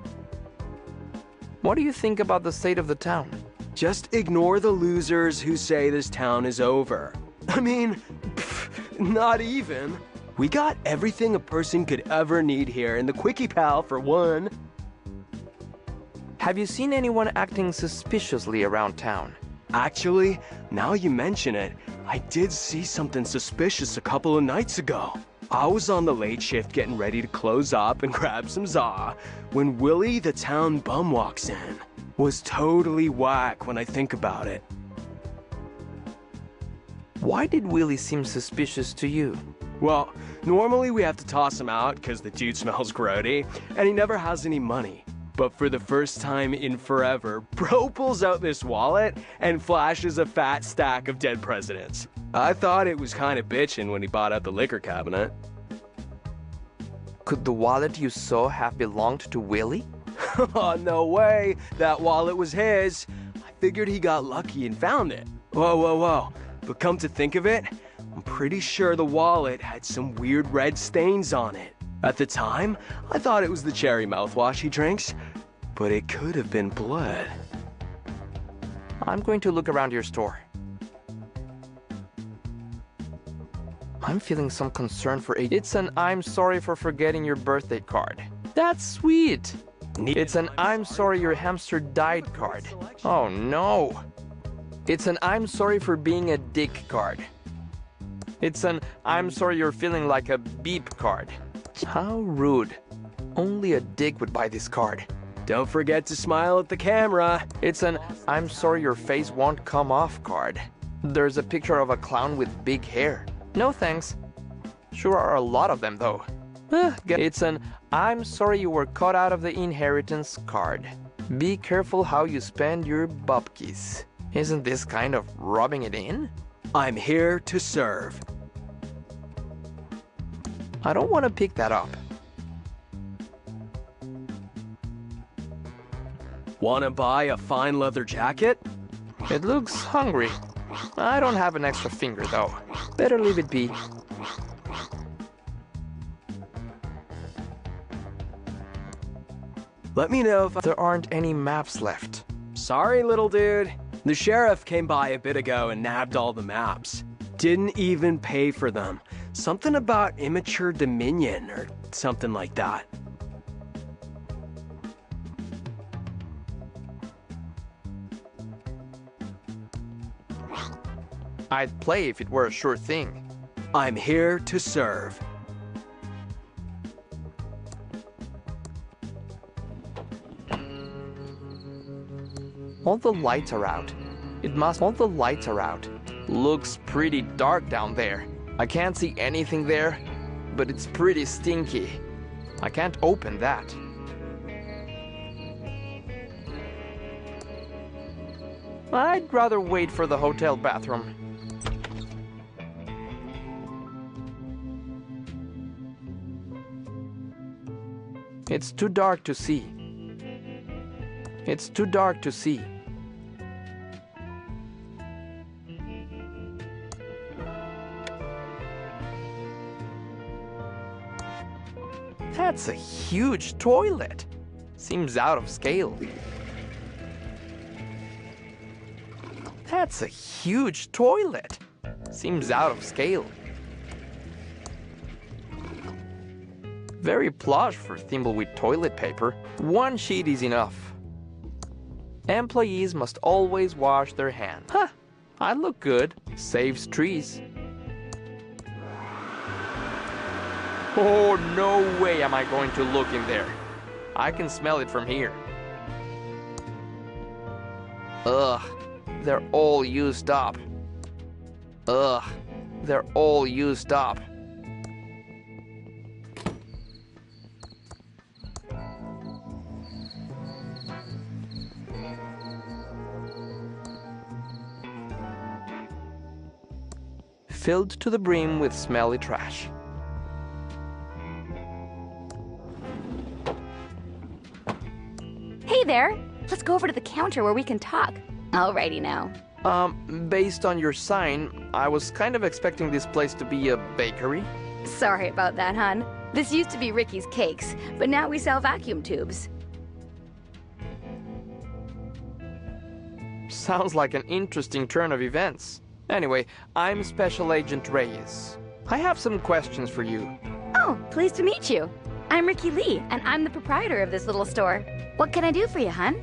[SPEAKER 4] What do you think about the state of the town?
[SPEAKER 13] Just ignore the losers who say this town is over. I mean, not even. We got everything a person could ever need here in the Quickie Pal for one.
[SPEAKER 4] Have you seen anyone acting suspiciously around town?
[SPEAKER 13] Actually, now you mention it, I did see something suspicious a couple of nights ago. I was on the late shift getting ready to close up and grab some za when Willie the town bum walks in. Was totally whack when I think about it.
[SPEAKER 4] Why did Willie seem suspicious to you?
[SPEAKER 13] Well, normally we have to toss him out because the dude smells grody and he never has any money. But for the first time in forever, bro pulls out this wallet and flashes a fat stack of dead presidents. I thought it was kind of bitchin' when he bought out the liquor cabinet.
[SPEAKER 4] Could the wallet you saw have belonged to Willie?
[SPEAKER 13] Oh, no way. That wallet was his. I figured he got lucky and found it. Whoa. But come to think of it, I'm pretty sure the wallet had some weird red stains on it. At the time, I thought it was the cherry mouthwash he drinks, but it could have been blood.
[SPEAKER 4] I'm going to look around your store. I'm feeling some concern for it. It's an I'm sorry for forgetting your birthday card. That's sweet. It's an I'm sorry your hamster died card. Oh no. It's an I'm sorry for being a dick card. It's an I'm sorry you're feeling like a beep card. How rude. Only a dick would buy this card.
[SPEAKER 13] Don't forget to smile at the camera.
[SPEAKER 4] It's an I'm sorry your face won't come off card. There's a picture of a clown with big hair. No thanks. Sure are a lot of them though. It's an I'm sorry you were cut out of the inheritance card. Be careful how you spend your bupkis. Isn't this kind of rubbing it in?
[SPEAKER 13] I'm here to serve.
[SPEAKER 4] I don't want to pick that up.
[SPEAKER 13] Wanna buy a fine leather jacket?
[SPEAKER 4] It looks hungry. I don't have an extra finger though. Better leave it be.
[SPEAKER 13] Let me know if
[SPEAKER 4] there aren't any maps left.
[SPEAKER 13] Sorry, little dude. The sheriff came by a bit ago and nabbed all the maps. Didn't even pay for them. Something about immature dominion or something like that.
[SPEAKER 4] I'd play if it were a sure thing.
[SPEAKER 13] I'm here to serve.
[SPEAKER 4] All the lights are out. All the lights are out. Looks pretty dark down there. I can't see anything there, but it's pretty stinky. I can't open that. I'd rather wait for the hotel bathroom. It's too dark to see. It's too dark to see. That's a huge toilet. Seems out of scale. That's a huge toilet. Seems out of scale. Very plush for Thimbleweed toilet paper. One sheet is enough. Employees must always wash their hands. Huh, I look good. Saves trees. Oh, no way am I going to look in there. I can smell it from here. Ugh, they're all used up. Ugh, they're all used up. filled to the brim with smelly trash.
[SPEAKER 14] Hey there! Let's go over to the counter where we can talk. Alrighty now.
[SPEAKER 4] Based on your sign, I was kind of expecting this place to be a bakery.
[SPEAKER 14] Sorry about that, hon. This used to be Ricky's Cakes, but now we sell vacuum tubes.
[SPEAKER 4] Sounds like an interesting turn of events. Anyway, I'm Special Agent Reyes. I have some questions for you.
[SPEAKER 14] Oh, pleased to meet you. I'm Ricky Lee, and I'm the proprietor of this little store. What can I do for you, hon?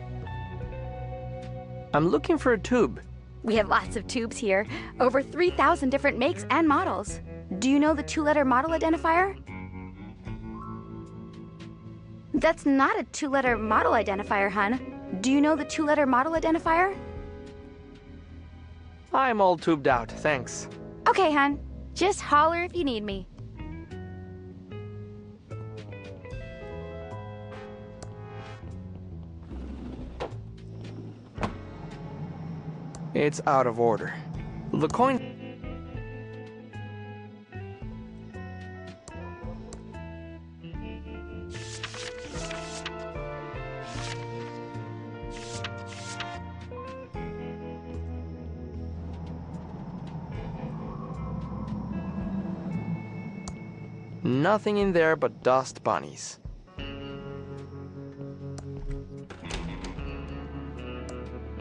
[SPEAKER 4] I'm looking for a tube.
[SPEAKER 14] We have lots of tubes here, over 3,000 different makes and models. Do you know the 2-letter model identifier? That's not a 2-letter model identifier, hon. Do you know the 2-letter model identifier?
[SPEAKER 4] I'm all tubed out, thanks.
[SPEAKER 14] Okay, hon. Just holler if you need me.
[SPEAKER 4] It's out of order. The coin... Nothing in there but dust bunnies.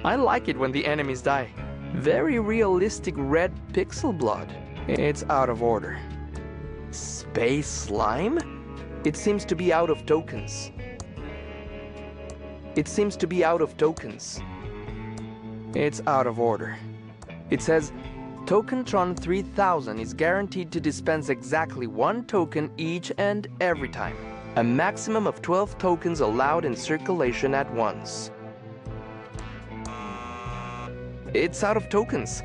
[SPEAKER 4] I like it when the enemies die. Very realistic red pixel blood. It's out of order. Space slime? It seems to be out of tokens. It seems to be out of tokens. It's out of order. It says, Tokentron 3000 is guaranteed to dispense exactly 1 token each and every time. A maximum of 12 tokens allowed in circulation at once. It's out of tokens.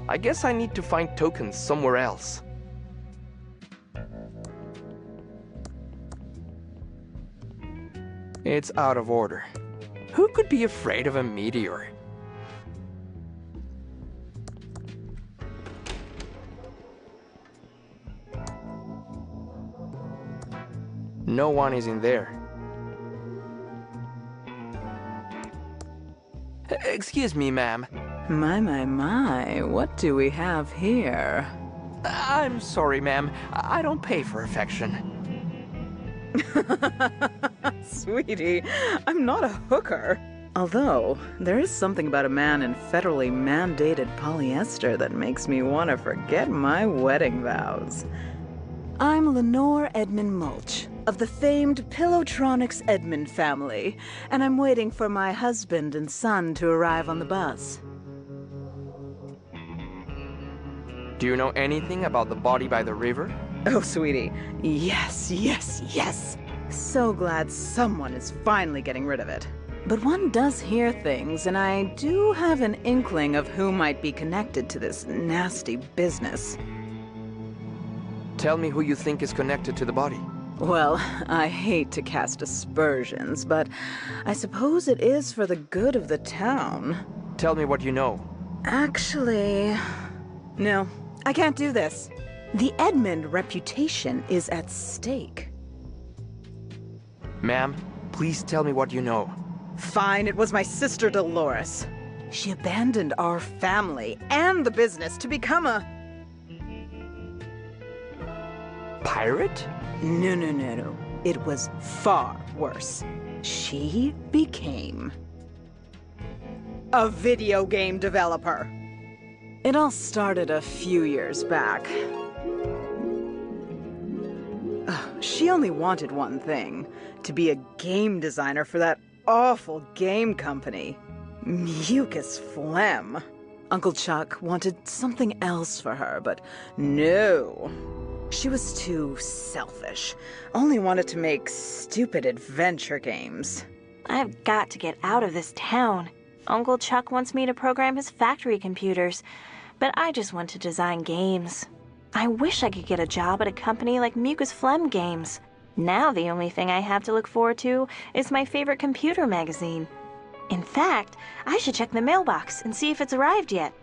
[SPEAKER 4] I guess I need to find tokens somewhere else. It's out of order. Who could be afraid of a meteor? No one is in there. Excuse me, ma'am.
[SPEAKER 12] My, what do we have here?
[SPEAKER 4] I'm sorry, ma'am. I don't pay for affection.
[SPEAKER 12] Sweetie, I'm not a hooker. Although, there is something about a man in federally mandated polyester that makes me want to forget my wedding vows. I'm Lenore Edmund Mulch, of the famed Pillowtronics Edmund family, and I'm waiting for my husband and son to arrive on the bus.
[SPEAKER 4] Do you know anything about the body by the river?
[SPEAKER 12] Oh, sweetie, yes. So glad someone is finally getting rid of it. But one does hear things, and I do have an inkling of who might be connected to this nasty business.
[SPEAKER 4] Tell me who you think is connected to the body.
[SPEAKER 12] Well, I hate to cast aspersions, but I suppose it is for the good of the town.
[SPEAKER 4] Tell me what you know.
[SPEAKER 12] Actually, no, I can't do this. The Edmund reputation is at stake.
[SPEAKER 4] Ma'am, please tell me what you know.
[SPEAKER 12] Fine, it was my sister Dolores. She abandoned our family and the business to become a...
[SPEAKER 4] pirate?
[SPEAKER 12] No. It was far worse. She became a video game developer. It all started a few years back. She only wanted one thing, to be a game designer for that awful game company. Mucus Phlegm. Uncle Chuck wanted something else for her, but no. She was too selfish. Only wanted to make stupid adventure games.
[SPEAKER 15] I've got to get out of this town. Uncle Chuck wants me to program his factory computers, but I just want to design games. I wish I could get a job at a company like Mucus Phlegm Games. Now the only thing I have to look forward to is my favorite computer magazine. In fact, I should check the mailbox and see if it's arrived yet.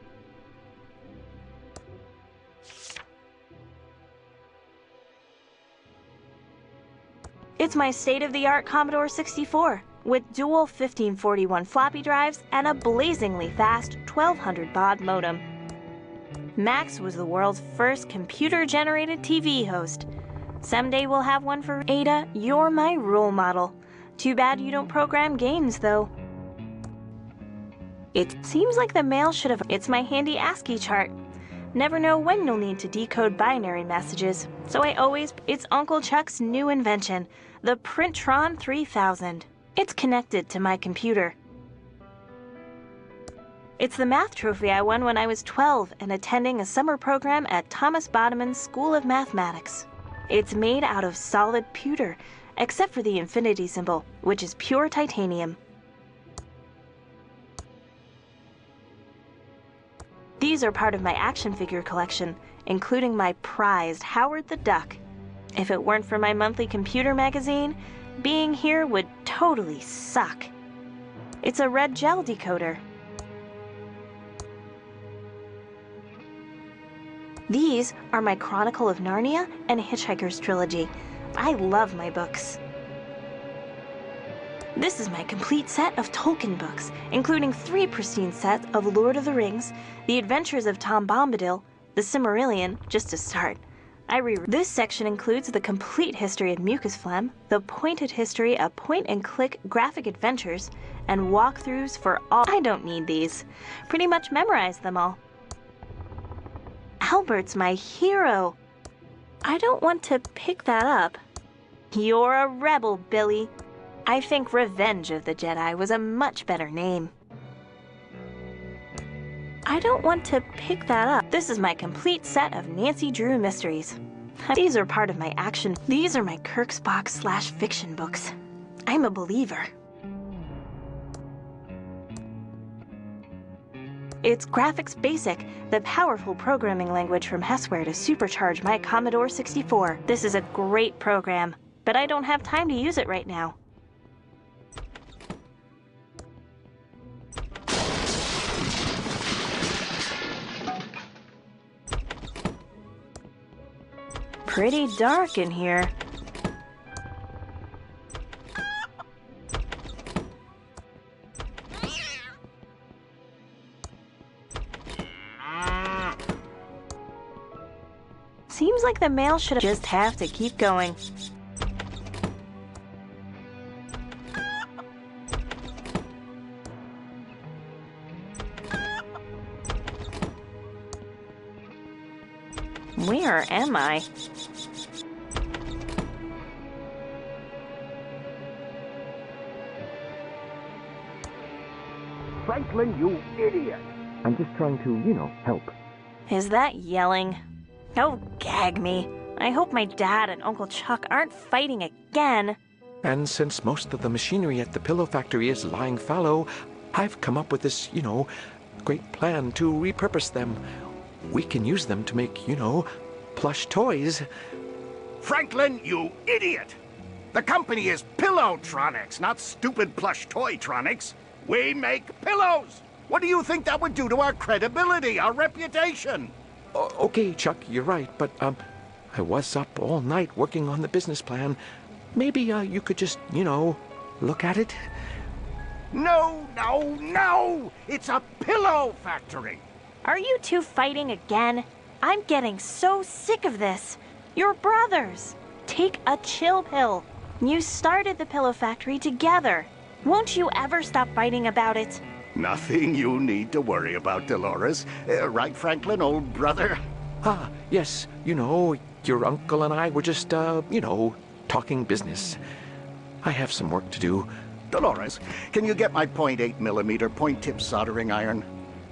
[SPEAKER 15] It's my state-of-the-art Commodore 64 with dual 1541 floppy drives and a blazingly fast 1200 baud modem. Max was the world's first computer-generated TV host. Someday we'll have one for Ada. You're my role model. Too bad you don't program games, though. It seems like the mail should have... It's my handy ASCII chart. Never know when you'll need to decode binary messages, so I always... It's Uncle Chuck's new invention, the Printron 3000. It's connected to my computer. It's the math trophy I won when I was 12 and attending a summer program at Thomas Bodeman's School of Mathematics. It's made out of solid pewter, except for the infinity symbol, which is pure titanium. These are part of my action figure collection, including my prized Howard the Duck. If it weren't for my monthly computer magazine, being here would totally suck. It's a red gel decoder. These are my Chronicle of Narnia and Hitchhiker's trilogy. I love my books. This is my complete set of Tolkien books, including 3 pristine sets of Lord of the Rings, The Adventures of Tom Bombadil, The Silmarillion, just to start. This section includes the complete history of Mucus Phlegm, the pointed history of point-and-click graphic adventures, and walkthroughs for all. I don't need these. Pretty much memorized them all. Albert's my hero. I don't want to pick that up. You're a rebel, Billy. I think Revenge of the Jedi was a much better name. I don't want to pick that up. This is my complete set of Nancy Drew mysteries. These are part of my action. These are my Kirksbox/fiction books. I'm a believer. It's Graphics Basic, the powerful programming language from Hessware to supercharge my Commodore 64. This is a great program, but I don't have time to use it right now. Pretty dark in here. Seems like the mail should just have to keep going. Where am I?
[SPEAKER 16] Franklin, you idiot! I'm just trying to, help.
[SPEAKER 15] Is that yelling? Oh, gag me. I hope my dad and Uncle Chuck aren't fighting again.
[SPEAKER 17] And since most of the machinery at the pillow factory is lying fallow, I've come up with this, great plan to repurpose them. We can use them to make, plush toys.
[SPEAKER 16] Franklin, you idiot! The company is Pillowtronics, not stupid plush toytronics. We make pillows! What do you think that would do to our credibility, our reputation?
[SPEAKER 17] Okay, Chuck, you're right, but, I was up all night working on the business plan. Maybe, you could just, look at it?
[SPEAKER 16] No, no, no! It's a pillow factory!
[SPEAKER 15] Are you two fighting again? I'm getting so sick of this. You're brothers. Take a chill pill. You started the pillow factory together. Won't you ever stop fighting about it?
[SPEAKER 16] Nothing you need to worry about, Dolores. Right, Franklin, old brother?
[SPEAKER 17] Ah, yes. Your uncle and I were just, talking business. I have some work to do.
[SPEAKER 16] Dolores, can you get my .8mm point-tip soldering iron?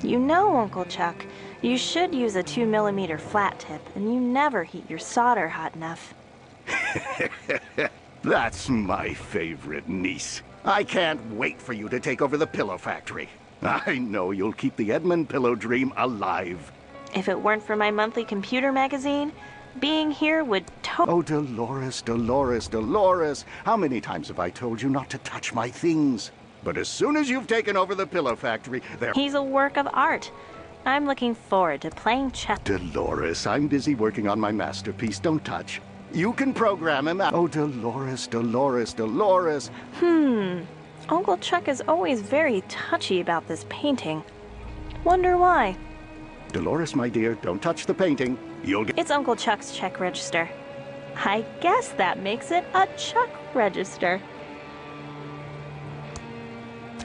[SPEAKER 15] You know, Uncle Chuck, you should use a 2mm flat tip, and you never heat your solder hot enough.
[SPEAKER 16] That's my favorite niece. I can't wait for you to take over the pillow factory. I know you'll keep the Edmund pillow dream alive.
[SPEAKER 15] If it weren't for my monthly computer magazine, being here would
[SPEAKER 16] Oh, Dolores, Dolores, Dolores. How many times have I told you not to touch my things? But as soon as you've taken over the pillow factory,
[SPEAKER 15] He's a work of art. I'm looking forward to playing chess.
[SPEAKER 16] Dolores, I'm busy working on my masterpiece. Don't touch. You can program him out. Oh, Dolores, Dolores, Dolores.
[SPEAKER 15] Uncle Chuck is always very touchy about this painting. Wonder why?
[SPEAKER 16] Dolores, my dear, don't touch the painting. You'll get...
[SPEAKER 15] It's Uncle Chuck's check register. I guess that makes it a Chuck register.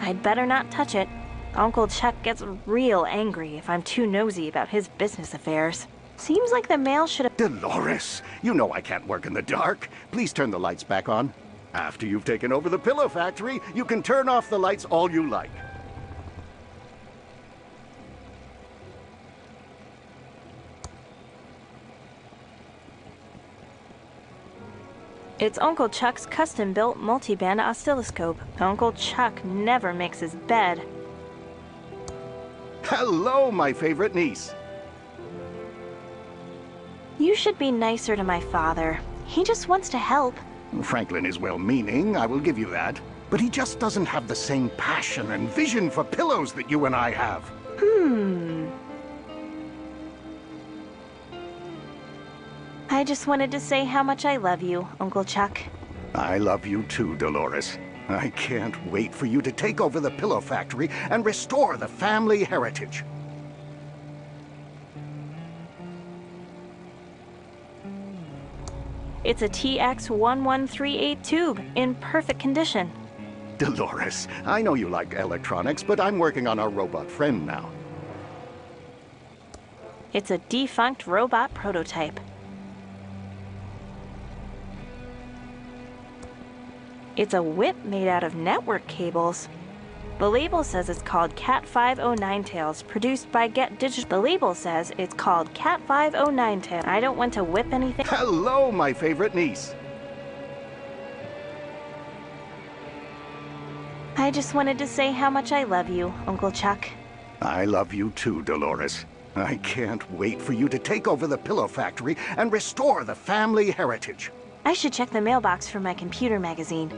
[SPEAKER 15] I'd better not touch it. Uncle Chuck gets real angry if I'm too nosy about his business affairs. Seems like the mail should have...
[SPEAKER 16] Dolores, you know I can't work in the dark. Please turn the lights back on. After you've taken over the pillow factory, you can turn off the lights all you like.
[SPEAKER 15] It's Uncle Chuck's custom-built multi-band oscilloscope. Uncle Chuck never makes his bed.
[SPEAKER 16] Hello, my favorite niece.
[SPEAKER 15] You should be nicer to my father. He just wants to help.
[SPEAKER 16] Franklin is well-meaning, I will give you that. But he just doesn't have the same passion and vision for pillows that you and I have.
[SPEAKER 15] I just wanted to say how much I love you, Uncle Chuck.
[SPEAKER 16] I love you too, Dolores. I can't wait for you to take over the pillow factory and restore the family heritage.
[SPEAKER 15] It's a TX1138 tube in perfect condition.
[SPEAKER 16] Dolores, I know you like electronics, but I'm working on our robot friend now.
[SPEAKER 15] It's a defunct robot prototype. It's a whip made out of network cables. The label says it's called Cat 509 Tails, produced by Get Digital. The label says it's called Cat 509 Tails. I don't want to whip anything.
[SPEAKER 16] Hello, my favorite niece.
[SPEAKER 15] I just wanted to say how much I love you, Uncle Chuck.
[SPEAKER 16] I love you too, Dolores. I can't wait for you to take over the pillow factory and restore the family heritage.
[SPEAKER 15] I should check the mailbox for my computer magazine.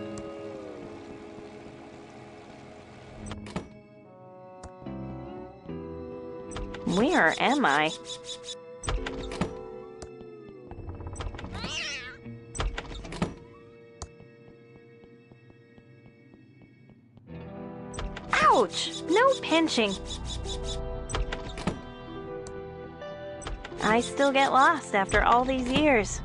[SPEAKER 15] Where am I? Ouch! No pinching. I still get lost after all these years.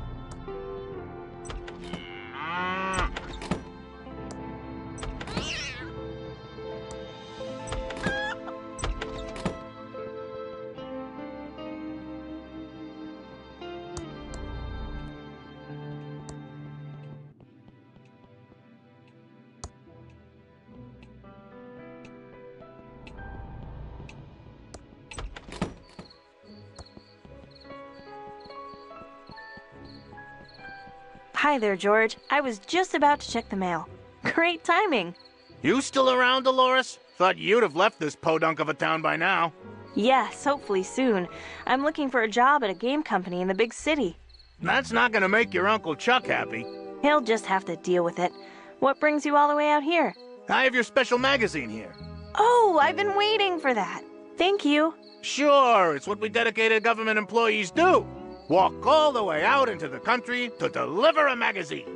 [SPEAKER 15] Hi there, George. I was just about to check the mail. Great timing.
[SPEAKER 18] You still around, Dolores? Thought you'd have left this podunk of a town by now.
[SPEAKER 15] Yes, hopefully soon. I'm looking for a job at a game company in the big city.
[SPEAKER 18] That's not gonna make your Uncle Chuck happy.
[SPEAKER 15] He'll just have to deal with it. What brings you all the way out here?
[SPEAKER 18] I have your special magazine here.
[SPEAKER 15] Oh, I've been waiting for that. Thank you.
[SPEAKER 18] Sure, it's what we dedicated government employees do. Walk all the way out into the country to deliver a magazine.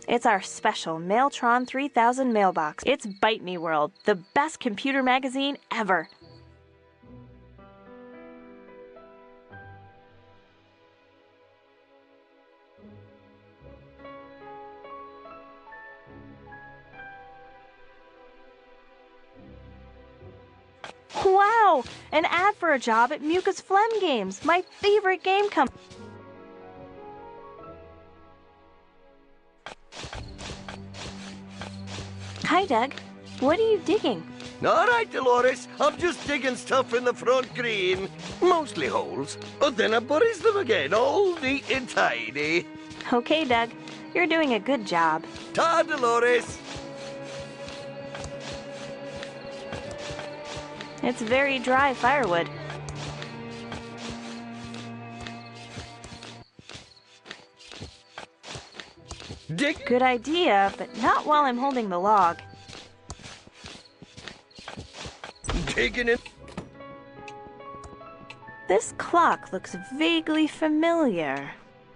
[SPEAKER 15] It's our special Mailtron 3000 mailbox. It's Bite Me World, the best computer magazine ever. Wow! An ad for a job at Mucus Phlegm Games, my favorite game company. Hi, Doug. What are you digging?
[SPEAKER 9] All right, Dolores. I'm just digging stuff in the front green. Mostly holes. But then I buries them again, all neat and tidy.
[SPEAKER 15] Okay, Doug. You're doing a good job.
[SPEAKER 9] Ta, Dolores.
[SPEAKER 15] It's very dry firewood.
[SPEAKER 9] Dick.
[SPEAKER 15] Good idea, but not while I'm holding the log.
[SPEAKER 9] Digging it.
[SPEAKER 15] This clock looks vaguely familiar.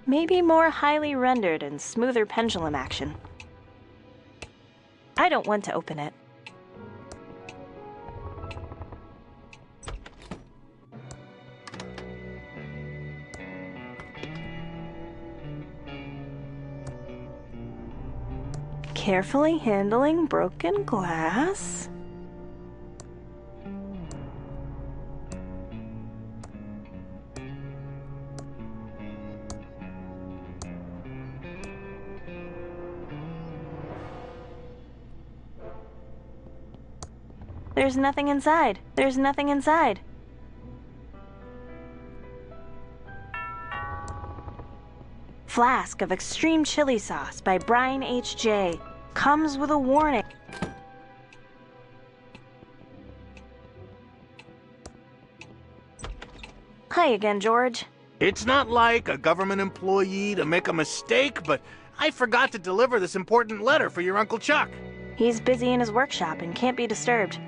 [SPEAKER 15] Maybe more highly rendered and smoother pendulum action. I don't want to open it. Carefully handling broken glass. There's nothing inside. There's nothing inside. Flask of extreme chili sauce by Brian H.J. Comes with a warning. Hi again, George.
[SPEAKER 18] It's not like a government employee to make a mistake, but I forgot to deliver this important letter for your Uncle Chuck.
[SPEAKER 15] He's busy in his workshop and can't be disturbed.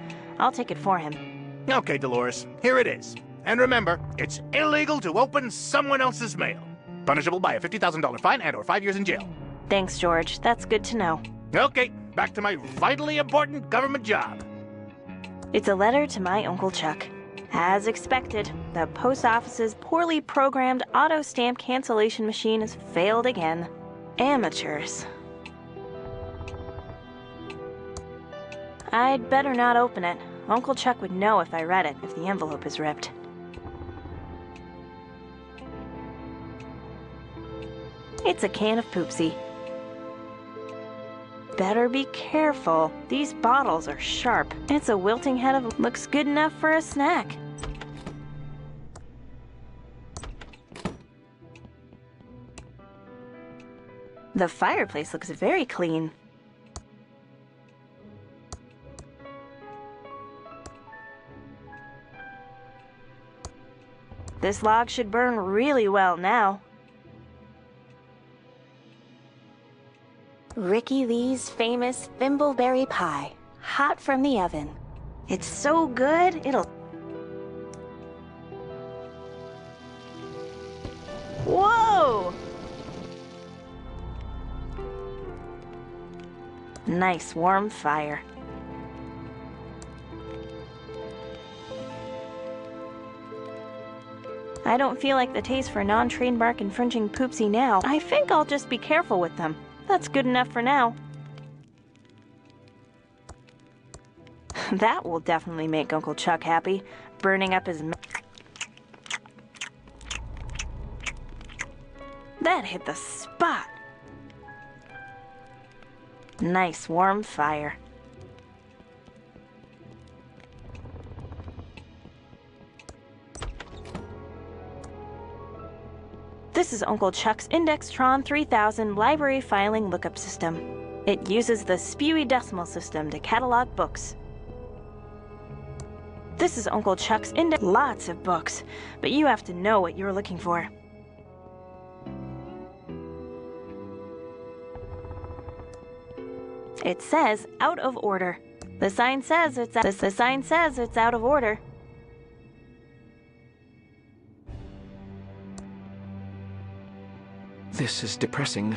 [SPEAKER 15] I'll take it for him.
[SPEAKER 18] Okay, Dolores, here it is. And remember, it's illegal to open someone else's mail. Punishable by a $50,000 fine and/or 5 years in jail.
[SPEAKER 15] Thanks, George. That's good to know.
[SPEAKER 18] Okay, back to my vitally important government job.
[SPEAKER 15] It's a letter to my Uncle Chuck. As expected, the post office's poorly programmed auto stamp cancellation machine has failed again. Amateurs. I'd better not open it. Uncle Chuck would know if I read it if the envelope is ripped. It's a can of Poopsie. Better be careful. These bottles are sharp. It's a wilting head of... looks good enough for a snack. The fireplace looks very clean. This log should burn really well now. Ricky Lee's famous thimbleberry pie, hot from the oven. It's so good, it'll... Whoa! Nice warm fire. I don't feel like the taste for non-trademark infringing Poopsie now. I think I'll just be careful with them. That's good enough for now. That will definitely make Uncle Chuck happy, burning up his... That hit the spot. Nice warm fire. This is Uncle Chuck's Indextron 3000 library filing lookup system. It uses the Spewy Decimal System to catalog books. This is Uncle Chuck's Index... Lots of books, but you have to know what you're looking for. It says out of order. The sign says it's out of order.
[SPEAKER 17] This is depressing.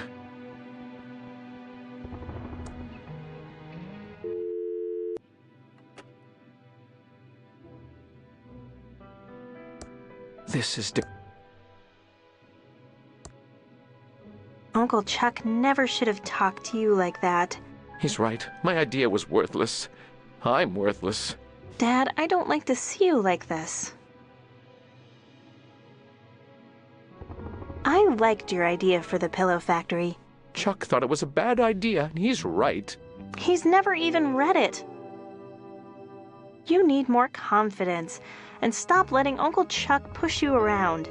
[SPEAKER 17] This is
[SPEAKER 15] Uncle Chuck never should have talked to you like that.
[SPEAKER 17] He's right. My idea was worthless. I'm worthless.
[SPEAKER 15] Dad, I don't like to see you like this. I liked your idea for the pillow factory.
[SPEAKER 17] Chuck thought it was a bad idea, and he's right.
[SPEAKER 15] He's never even read it. You need more confidence, and stop letting Uncle Chuck push you around.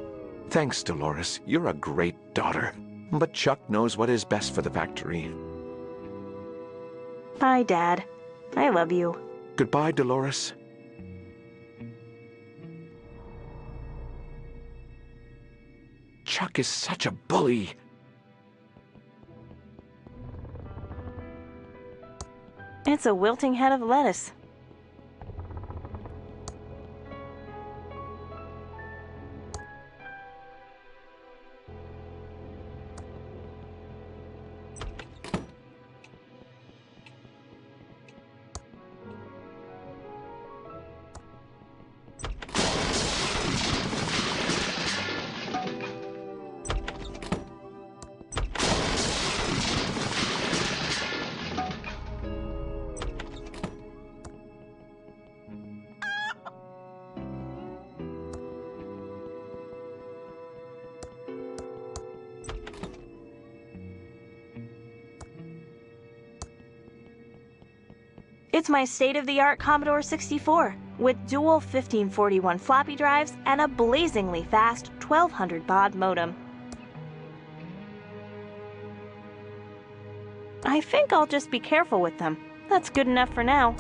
[SPEAKER 17] Thanks, Dolores. You're a great daughter. But Chuck knows what is best for the factory.
[SPEAKER 15] Bye, Dad. I love you.
[SPEAKER 17] Goodbye, Dolores. Chuck is such a bully.
[SPEAKER 15] It's a wilting head of lettuce. It's my state-of-the-art Commodore 64 with dual 1541 floppy drives and a blazingly fast 1200 baud modem. I think I'll just be careful with them. That's good enough for now.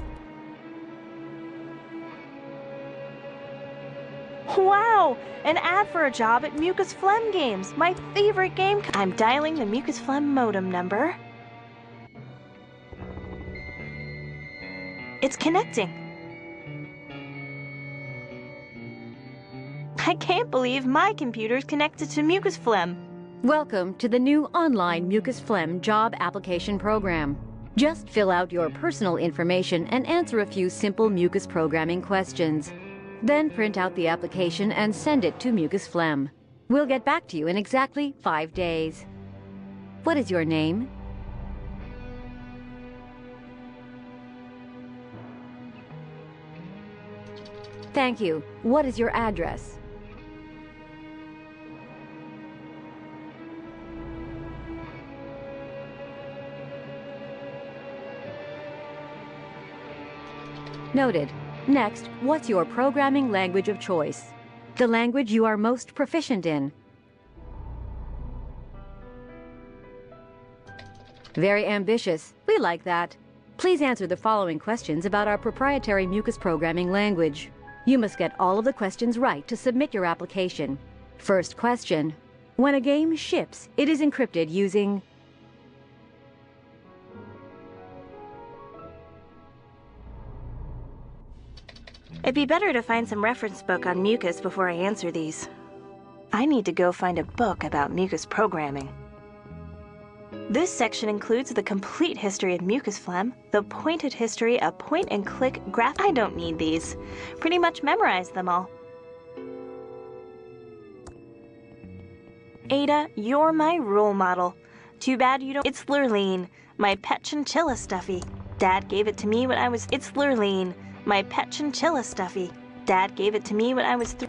[SPEAKER 15] Wow! An ad for a job at Mucus Phlegm Games, my favorite game. I'm dialing the Mucus Phlegm modem number. It's connecting. I can't believe my computer's connected to Mucus Phlegm.
[SPEAKER 5] Welcome to the new online Mucus Phlegm job application program. Just fill out your personal information and answer a few simple mucus programming questions. Then print out the application and send it to Mucus Phlegm. We'll get back to you in exactly 5 days. What is your name? Thank you. What is your address? Noted. Next, what's your programming language of choice? The language you are most proficient in. Very ambitious. We like that. Please answer the following questions about our proprietary mucus programming language. You must get all of the questions right to submit your application. First question. When a game ships, it is encrypted using...
[SPEAKER 15] It'd be better to find some reference book on mucus before I answer these. I need to go find a book about mucus programming. This section includes the complete history of mucus phlegm, the pointed history of point-and-click graph. I don't need these. Pretty much memorized them all. Ada, you're my role model. Too bad you don't. It's Lurleen, my pet chinchilla stuffy. Dad gave it to me when I was. It's Lurleen, my pet chinchilla stuffy. Dad gave it to me when I was 3.